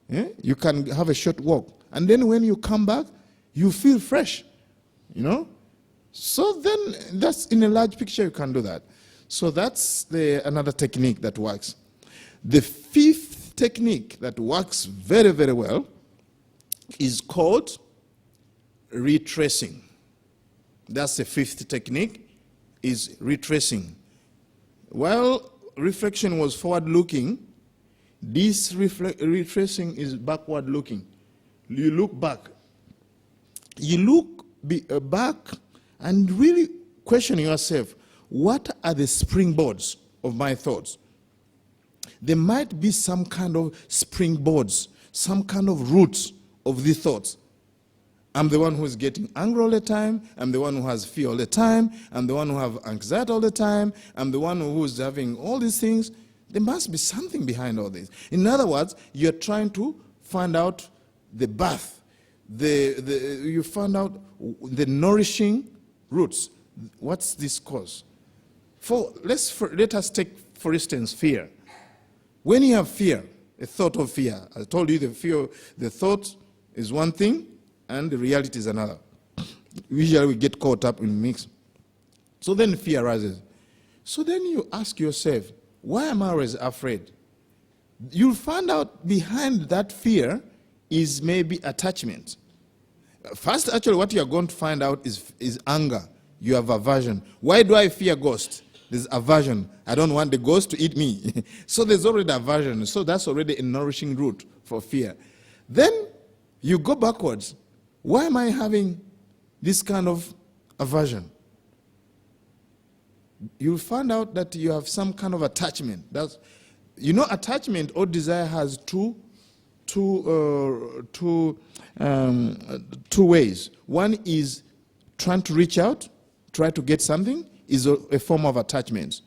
Yeah? You can have a short walk. And then when you come back, you feel fresh, So then that's in a large picture, you can do that. So that's another technique that works. The fifth technique that works very, very well is called retracing. That's the fifth technique, is retracing. While reflection was forward-looking, this retracing is backward-looking. You look back. You look back and really question yourself, what are the springboards of my thoughts? There might be some kind of springboards, some kind of roots of these thoughts. I'm the one who's getting angry all the time. I'm the one who has fear all the time. I'm the one who has anxiety all the time. I'm the one who's having all these things. There must be something behind all this. In other words, you're trying to find out the bath. You find out the nourishing roots. What's this cause? Let us take, for instance, fear. When you have fear, a thought of fear, I told you the thought is one thing, and the reality is another. Usually we get caught up in mix. So then fear arises. So then you ask yourself, why am I always afraid? You'll find out behind that fear is maybe attachment. First, actually, what you're going to find out is anger. You have aversion. Why do I fear ghosts? There's aversion. I don't want the ghost to eat me. So there's already aversion. So that's already a nourishing root for fear. Then you go backwards. Why am I having this kind of aversion? You'll find out that you have some kind of attachment. Attachment or desire has two ways. One is trying to reach out, try to get something, is a form of attachment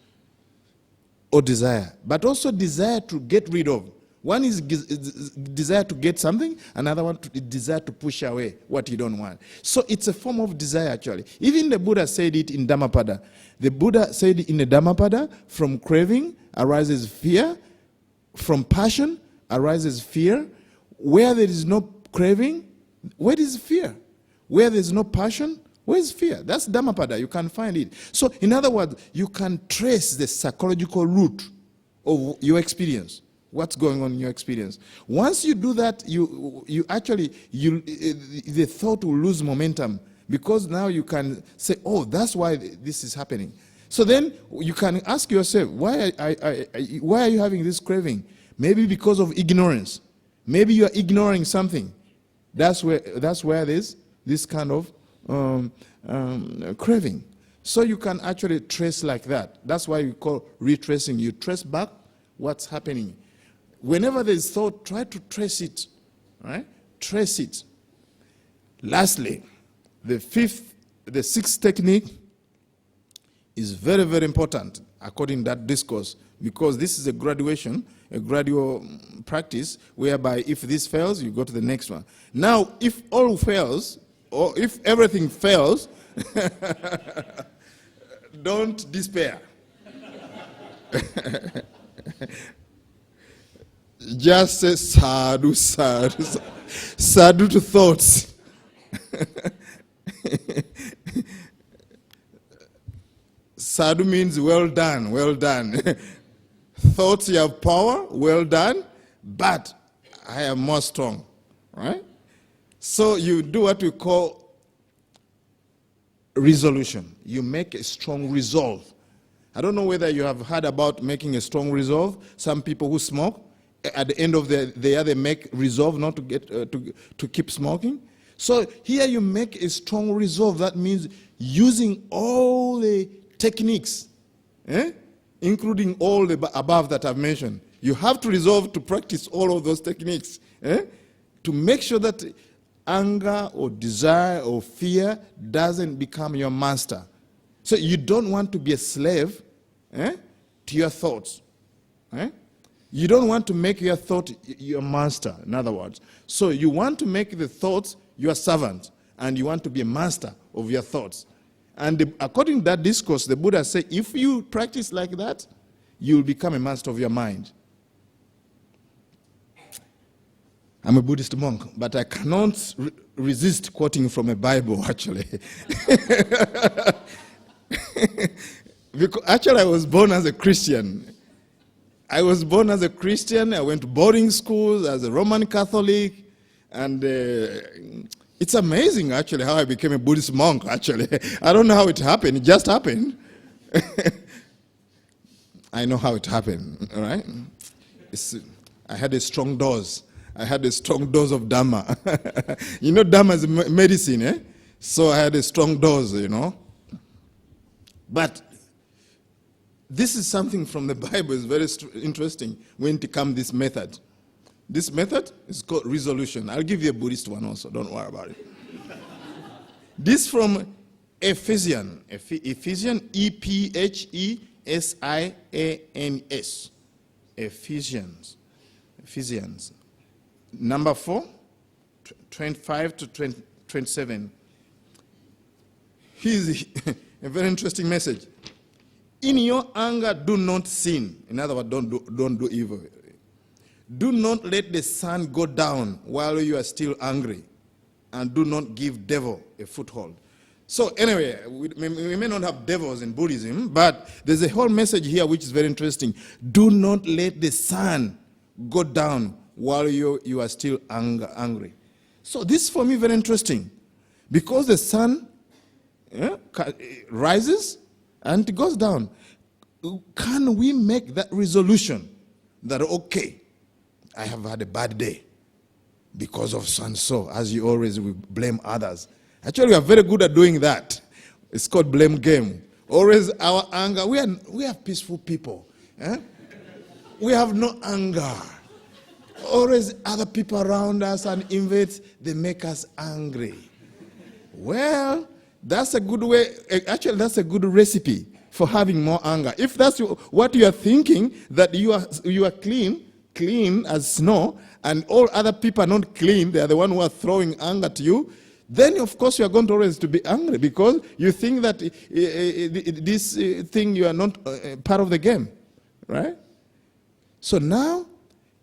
or desire. But also desire to get rid of. One is desire to get something, another one is desire to push away what you don't want. So it's a form of desire, actually. Even the Buddha said it in Dhammapada. The Buddha said in the Dhammapada, from craving arises fear, from passion arises fear. Where there is no craving, where is fear? Where there is no passion, where is fear? That's Dhammapada. You can find it. So, in other words, you can trace the psychological root of your experience. What's going on in your experience? Once you do that, the thought will lose momentum, because now you can say, oh, that's why this is happening. So then you can ask yourself, why are you having this craving? Maybe because of ignorance. Maybe you are ignoring something. That's where there's this kind of craving. So you can actually trace like that. That's why we call retracing. You trace back what's happening. Whenever there's thought, try to trace it. Right? Trace it. Lastly, the sixth technique is very, very important according to that discourse, because this is a gradual practice, whereby if this fails, you go to the next one. Now, if all fails, or if everything fails, don't despair. Just say sadhu, sadhu, sadhu to thoughts. Sadhu means well done, well done. Thoughts, you have power, well done, but I am more strong, right? So you do what we call resolution. You make a strong resolve. I don't know whether you have heard about making a strong resolve. Some people who smoke, at the end of the year, they make resolve not to get to keep smoking. So here you make a strong resolve. That means using all the techniques, including all the above that I've mentioned. You have to resolve to practice all of those techniques to make sure that anger or desire or fear doesn't become your master. So you don't want to be a slave to your thoughts. You don't want to make your thought your master, in other words. So you want to make the thoughts your servant, and you want to be a master of your thoughts. And according to that discourse, the Buddha said, if you practice like that, you'll become a master of your mind. I'm a Buddhist monk, but I cannot resist quoting from a Bible, actually. Because actually, I was born as a Christian. I went to boarding schools as a Roman Catholic, and It's amazing, actually, how I became a Buddhist monk, actually. I don't know how it happened. It just happened. I know how it happened, all right? I had a strong dose. I had a strong dose of Dhamma. You know, Dhamma is medicine, eh? So I had a strong dose, you know. But this is something from the Bible. It's very interesting when it comes this method. This method is called resolution. I'll give you a Buddhist one also. Don't worry about it. This from Ephesians. Ephesians, E-P-H-E-S-I-A-N-S. Ephesians. Number 4, 25 to 27. Here's a very interesting message. In your anger, do not sin. In other words, don't do evil. Do not let the sun go down while you are still angry, and do not give devil a foothold. So anyway, we may not have devils in Buddhism, but there's a whole message here which is very interesting. Do not let the sun go down while you are still angry. So this is for me very interesting, because the sun rises and it goes down. Can we make that resolution that, okay, I have had a bad day because of so and so, as you always will blame others. Actually, we are very good at doing that. It's called blame game. Always our anger. We are peaceful people. Eh? We have no anger. Always other people around us and invades, they make us angry. Well, that's a good way. Actually, that's a good recipe for having more anger. If that's what you are thinking, that you are clean as snow, and all other people are not clean, they are the one who are throwing anger to you, then of course you are going to always to be angry, because you think that this thing, you are not part of the game, right? So now,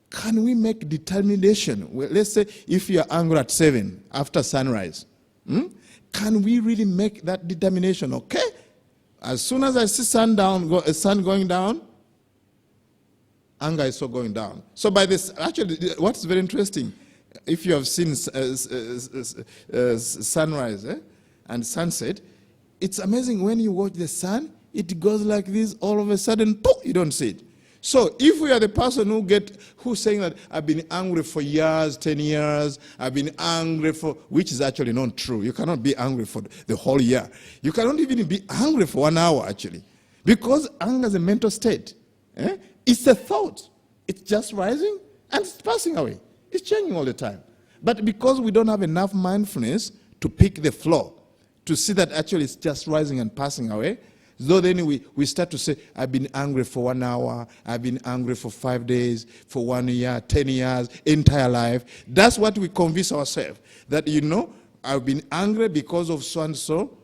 can we make determination? Well, let's say if you are angry at 7 after sunrise, can we really make that determination? Okay, as soon as I see sun going down, anger is so going down. So by this, actually, what's very interesting, if you have seen sunrise and sunset, it's amazing when you watch the sun, it goes like this, all of a sudden, poof, you don't see it. So if we are the person who's saying that I've been angry for years, 10 years, I've been angry which is actually not true. You cannot be angry for the whole year. You cannot even be angry for 1 hour, actually. Because anger is a mental state. It's a thought. It's just rising and it's passing away. It's changing all the time. But because we don't have enough mindfulness to pick the flow, to see that actually it's just rising and passing away, so then we start to say, I've been angry for 1 hour, I've been angry for 5 days, for 1 year, 10 years, entire life. That's what we convince ourselves. That, I've been angry because of so and so.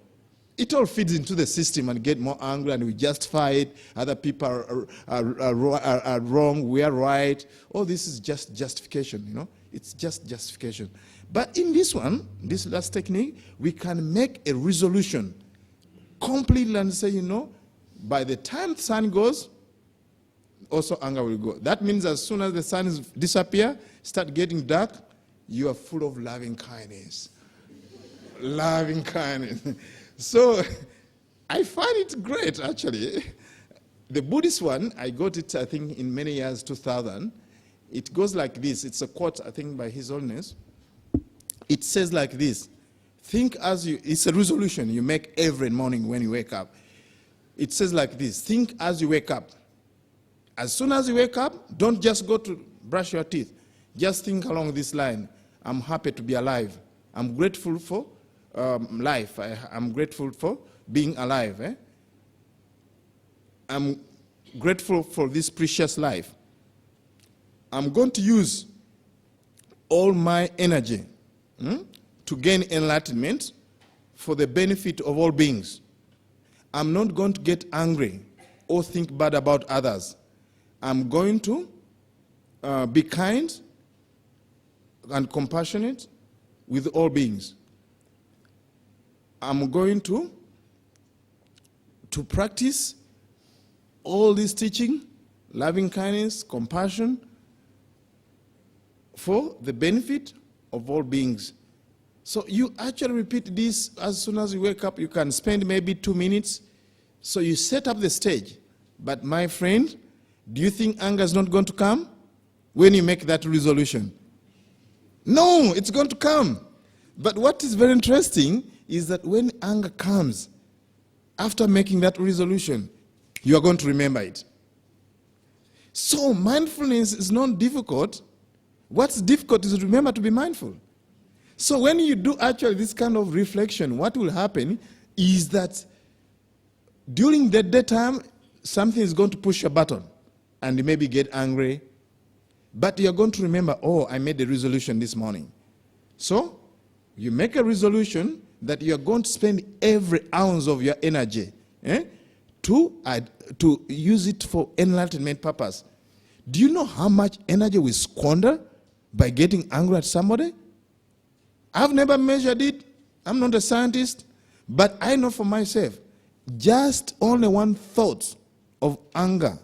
It all feeds into the system and get more angry, and we justify it. Other people are wrong, we are right. All this is just justification, It's just justification. But in this one, this last technique, we can make a resolution completely and say, by the time the sun goes, also anger will go. That means as soon as the sun disappears, start getting dark, you are full of loving kindness. Loving kindness. So I find it great, actually. The Buddhist one, I got it, I think, in many years, 2000. It goes like this. It's a quote, I think, by His Holiness. It says like this. It's a resolution you make every morning when you wake up. It says like this. Think as you wake up. As soon as you wake up, don't just go to brush your teeth. Just think along this line. I'm happy to be alive. I'm grateful for life. I'm grateful for being alive. I'm grateful for this precious life. I'm going to use all my energy to gain enlightenment for the benefit of all beings. I'm not going to get angry or think bad about others. I'm going to be kind and compassionate with all beings. I'm going to practice all this teaching, loving kindness, compassion, for the benefit of all beings. So you actually repeat this as soon as you wake up. You can spend maybe 2 minutes. So you set up the stage. But my friend, do you think anger is not going to come when you make that resolution? No, it's going to come. But what is very interesting is that when anger comes, after making that resolution, you are going to remember it. So mindfulness is not difficult. What's difficult is to remember to be mindful. So when you do actually this kind of reflection, what will happen is that during the daytime, something is going to push a button and you maybe get angry. But you're going to remember, oh, I made a resolution this morning. So you make a resolution that you're going to spend every ounce of your energy to use it for enlightenment purpose. Do you know how much energy we squander by getting angry at somebody? I've never measured it. I'm not a scientist. But I know for myself, just only one thought of anger,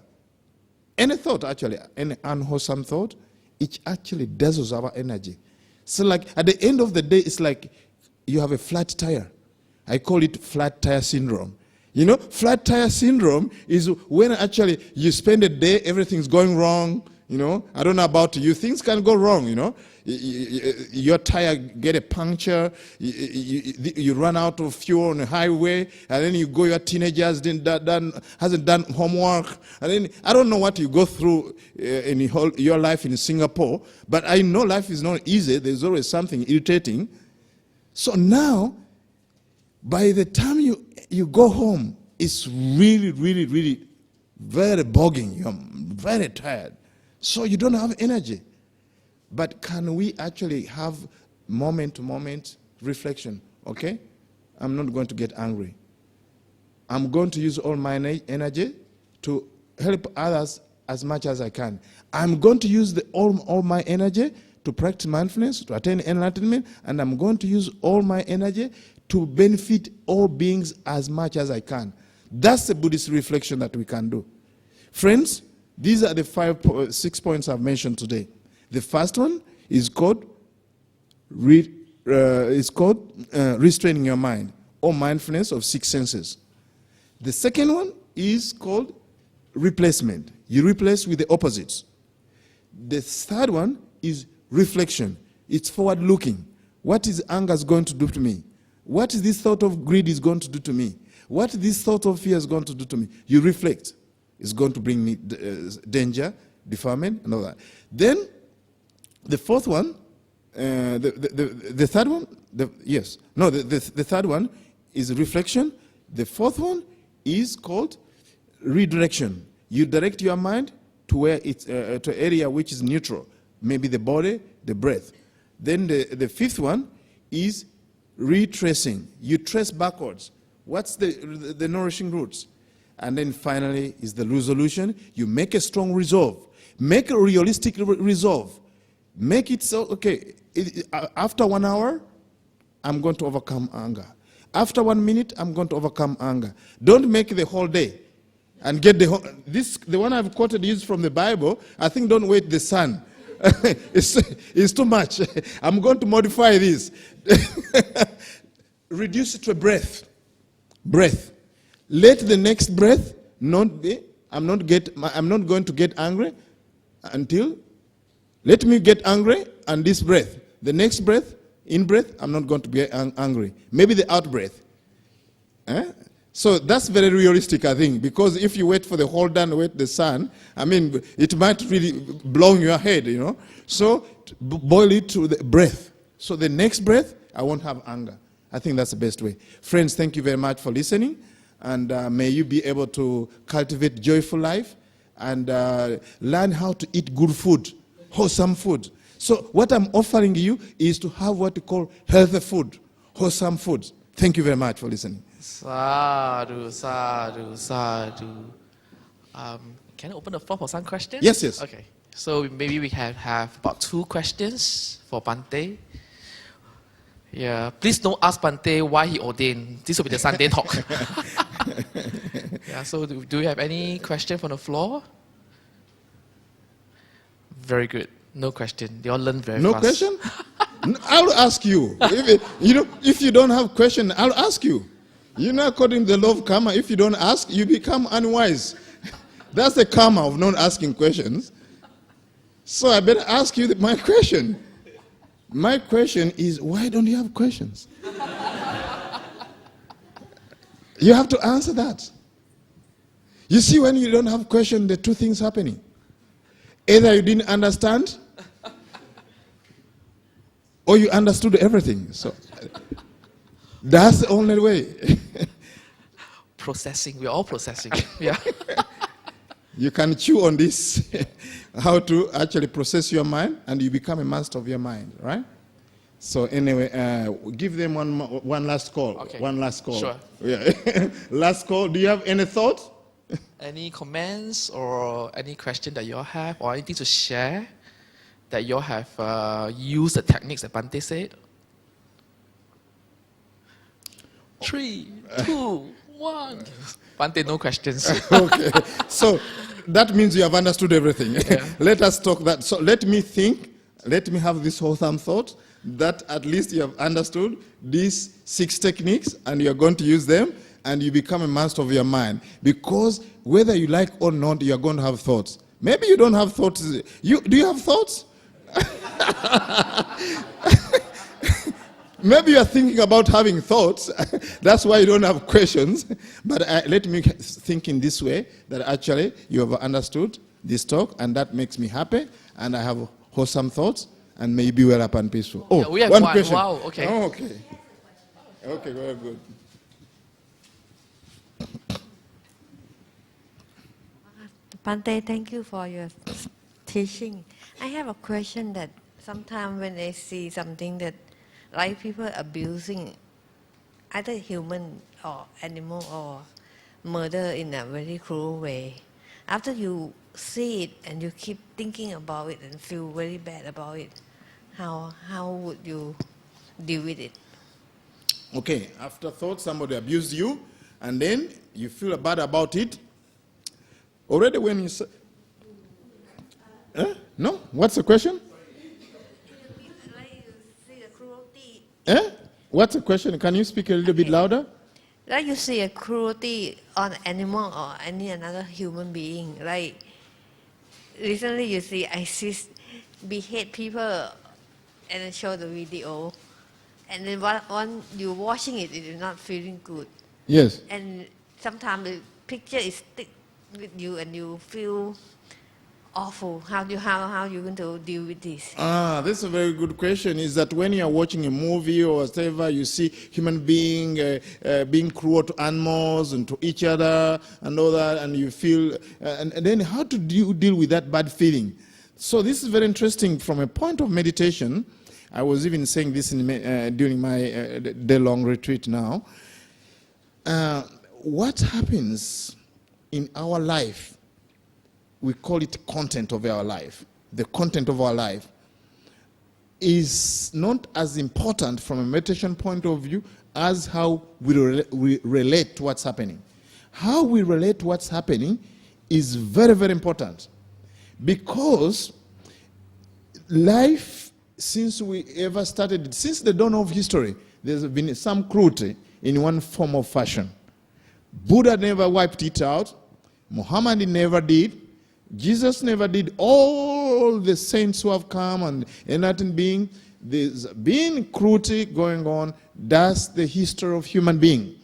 any thought actually, any unwholesome thought, it actually dazzles our energy. So like at the end of the day, it's like you have a flat tire. I call it flat tire syndrome. You know, flat tire syndrome is when actually you spend a day, everything's going wrong. You know, I don't know about you. Things can go wrong, you know. Your tire get a puncture, you run out of fuel on the highway, and then you go, your teenager hasn't done homework, and then I don't know what you go through in your life in Singapore, but I know life is not easy. There's always something irritating. So now, by the time you go home, it's really, really, really very bogging. You're very tired. So you don't have energy. But can we actually have moment-to-moment reflection? Okay? I'm not going to get angry. I'm going to use all my energy to help others as much as I can. I'm going to use all my energy to practice mindfulness, to attain enlightenment, and I'm going to use all my energy to benefit all beings as much as I can. That's the Buddhist reflection that we can do. Friends, these are the 6 points I've mentioned today. The first one is called restraining your mind, or mindfulness of six senses. The second one is called replacement. You replace with the opposites. The third one is reflection. It's forward-looking. What is anger going to do to me? What is this thought of greed is going to do to me? What is this thought of fear is going to do to me? You reflect. It's going to bring me danger, defilement, and all that. Then the fourth one, the third one, the third one is reflection. The fourth one is called redirection. You direct your mind to where it's to an area which is neutral, maybe the body, the breath. Then the fifth one is retracing. You trace backwards. What's the nourishing roots? And then finally is the resolution. You make a strong resolve. Make a realistic resolve. Make it so, okay, after 1 hour, I'm going to overcome anger. After 1 minute, I'm going to overcome anger. Don't make the whole day. And get the one I've quoted is from the Bible. I think don't wait the sun. It's too much. I'm going to modify this. Reduce it to a breath. Breath. Let the next breath not be, I'm not going to get angry until, let me get angry and this breath. The next breath, in breath, I'm not going to be angry. Maybe the out breath. So that's very realistic, I think, because if you wait for the whole day and wait the sun, I mean, it might really blow in your head, you know. So boil it to the breath. So the next breath, I won't have anger. I think that's the best way. Friends, thank you very much for listening. And may you be able to cultivate joyful life and learn how to eat good food, wholesome food. So what I'm offering you is to have what we call healthy food, wholesome food. Thank you very much for listening. Sadhu, sadhu, sadhu. Can I open the floor for some questions? Yes. Okay. So maybe we can have about 2 questions for Bhante. Yeah, please don't ask Bhante why he ordained. This will be the Sunday talk. Yeah, so do you have any question from the floor? Very good. No question. They all learn very fast. No question? I'll ask you. If you don't have question, I'll ask you. According to the law of karma, if you don't ask, you become unwise. That's the karma of not asking questions. So I better ask you my question. My question is, why don't you have questions? You have to answer that. You see, when you don't have questions, there are two things happening. Either you didn't understand, or you understood everything. So that's the only way. Processing. We're all processing. Yeah. You can chew on this, how to actually process your mind, and you become a master of your mind, right? So anyway, give them one last call. Okay. One last call. Sure. Yeah. Last call. Do you have any thought? Any comments or any question that you all have, or anything to share that you all have used the techniques that Bhante said? 3, 2, 1. Bhante, no questions. Okay. So that means you have understood everything. Yeah. Let us talk that. So let me think. Let me have this wholesome thought that at least you have understood these 6 techniques and you are going to use them and you become a master of your mind. Because whether you like or not, you are going to have thoughts. Maybe you don't have thoughts. Do you have thoughts? Maybe you are thinking about having thoughts. That's why you don't have questions. But let me think in this way, that actually you have understood this talk, and that makes me happy, and I have wholesome thoughts, and may be well up and peaceful. Oh, yeah, we have one one. question. Wow, okay. Oh, okay. Okay, very good. Bhante, thank you for your teaching. I have a question that sometimes when I see something that like people abusing either human or animal or murder in a very cruel way, after you see it and you keep thinking about it and feel very bad about it, how would you deal with it? Okay, after thought somebody abused you, and then you feel bad about it. Already when you say... No? What's the question? Like you see a cruelty. What's the question? Can you speak a little bit louder? Like you see a cruelty on animal or any another human being. Like recently you see ISIS behead people and show the video. And then when you're watching it, you're not feeling good. Yes. And sometimes the picture is stick with you and you feel awful. How you going to deal with this? This is a very good question. Is that when you are watching a movie or whatever, you see human being being cruel to animals and to each other and all that, and you feel, and then how to deal with that bad feeling? So this is very interesting from a point of meditation. I was even saying this during my day-long retreat now. What happens in our life, we call it content of our life. The content of our life is not as important from a meditation point of view as how we relate to what's happening. How we relate to what's happening is very, very important. Because life, since we ever started, since the dawn of history, there's been some cruelty in one form or fashion. Buddha never wiped it out. Muhammad never did. Jesus never did. All the saints who have come and enlightened being, there's been cruelty going on. That's the history of human being.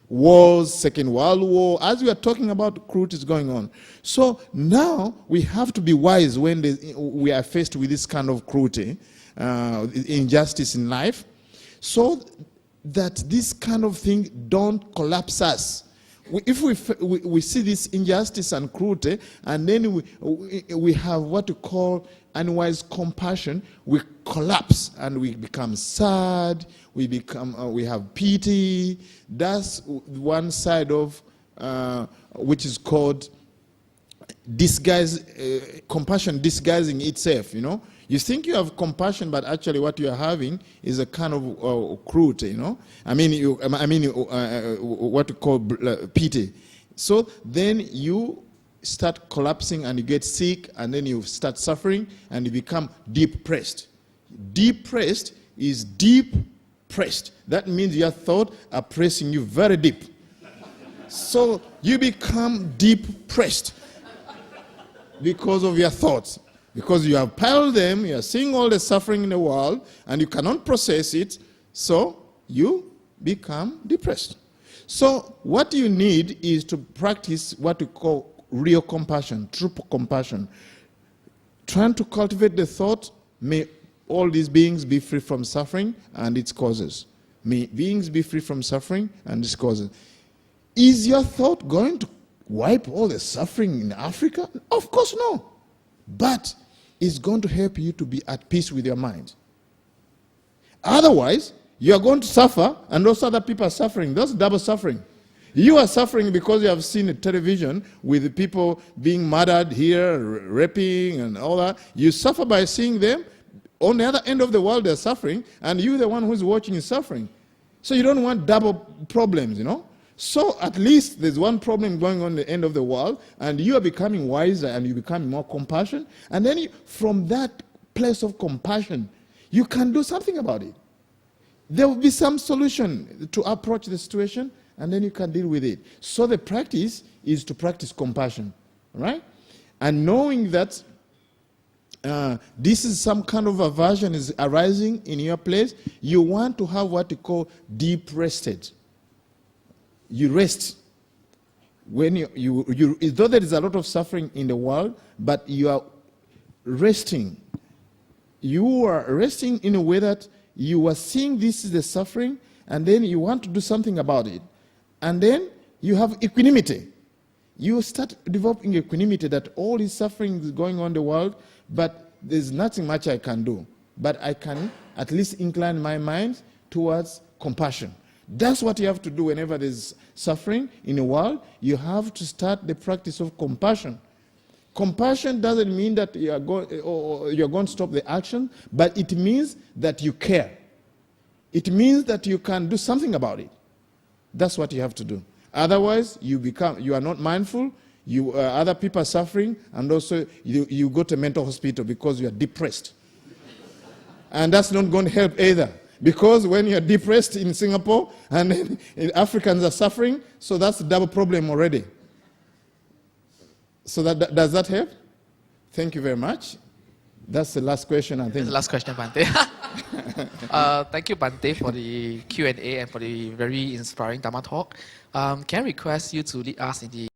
Wars, Second World War, as we are talking about, cruelty is going on. So now we have to be wise when we are faced with this kind of cruelty, injustice in life, so that this kind of thing don't collapse us. If we see this injustice and cruelty, and then we have what we call unwise compassion, we collapse and we become sad, we have pity. That's one side of which is called compassion disguising itself, you know. You think you have compassion, but actually what you are having is a kind of cruelty, you know. What we call pity. So then you start collapsing and you get sick, and then you start suffering and you become depressed. Depressed is deep pressed. That means your thoughts are pressing you very deep. So you become deep pressed because of your thoughts. Because you have piled them, you are seeing all the suffering in the world, and you cannot process it, so you become depressed. So what you need is to practice what we call real compassion, true compassion. Trying to cultivate the thought, may all these beings be free from suffering and its causes. May beings be free from suffering and its causes. Is your thought going to wipe all the suffering in Africa? Of course no. But it's going to help you to be at peace with your mind. Otherwise, you are going to suffer, and those other people are suffering. That's double suffering. You are suffering because you have seen a television with people being murdered here, raping and all that. You suffer by seeing them. On the other end of the world, they're suffering, and you, the one who's watching, is suffering. So you don't want double problems, you know. So at least there's one problem going on at the end of the world, and you are becoming wiser and you become more compassionate. And then from that place of compassion, you can do something about it. There will be some solution to approach the situation, and then you can deal with it. So the practice is to practice compassion, right? And knowing that this is some kind of aversion is arising in your place, you want to have what you call deep rested. You rest. When though there is a lot of suffering in the world, but you are resting. You are resting in a way that you are seeing this is the suffering, and then you want to do something about it. And then you have equanimity. You start developing equanimity that all this suffering is going on in the world, but there's nothing much I can do. But I can at least incline my mind towards compassion. That's what you have to do whenever there's suffering in the world. You have to start the practice of compassion. Compassion doesn't mean that you're going to stop the action, but it means that you care. It means that you can do something about it. That's what you have to do. Otherwise, you are not mindful, other people are suffering, and also you go to a mental hospital because you are depressed. And that's not going to help either. Because when you're depressed in Singapore and then Africans are suffering, so that's a double problem already. So does that help? Thank you very much. That's the last question, I think. That's the last question, Bhante. Thank you, Bhante, for the Q&A and for the very inspiring Dhamma talk. Can I request you to lead us in the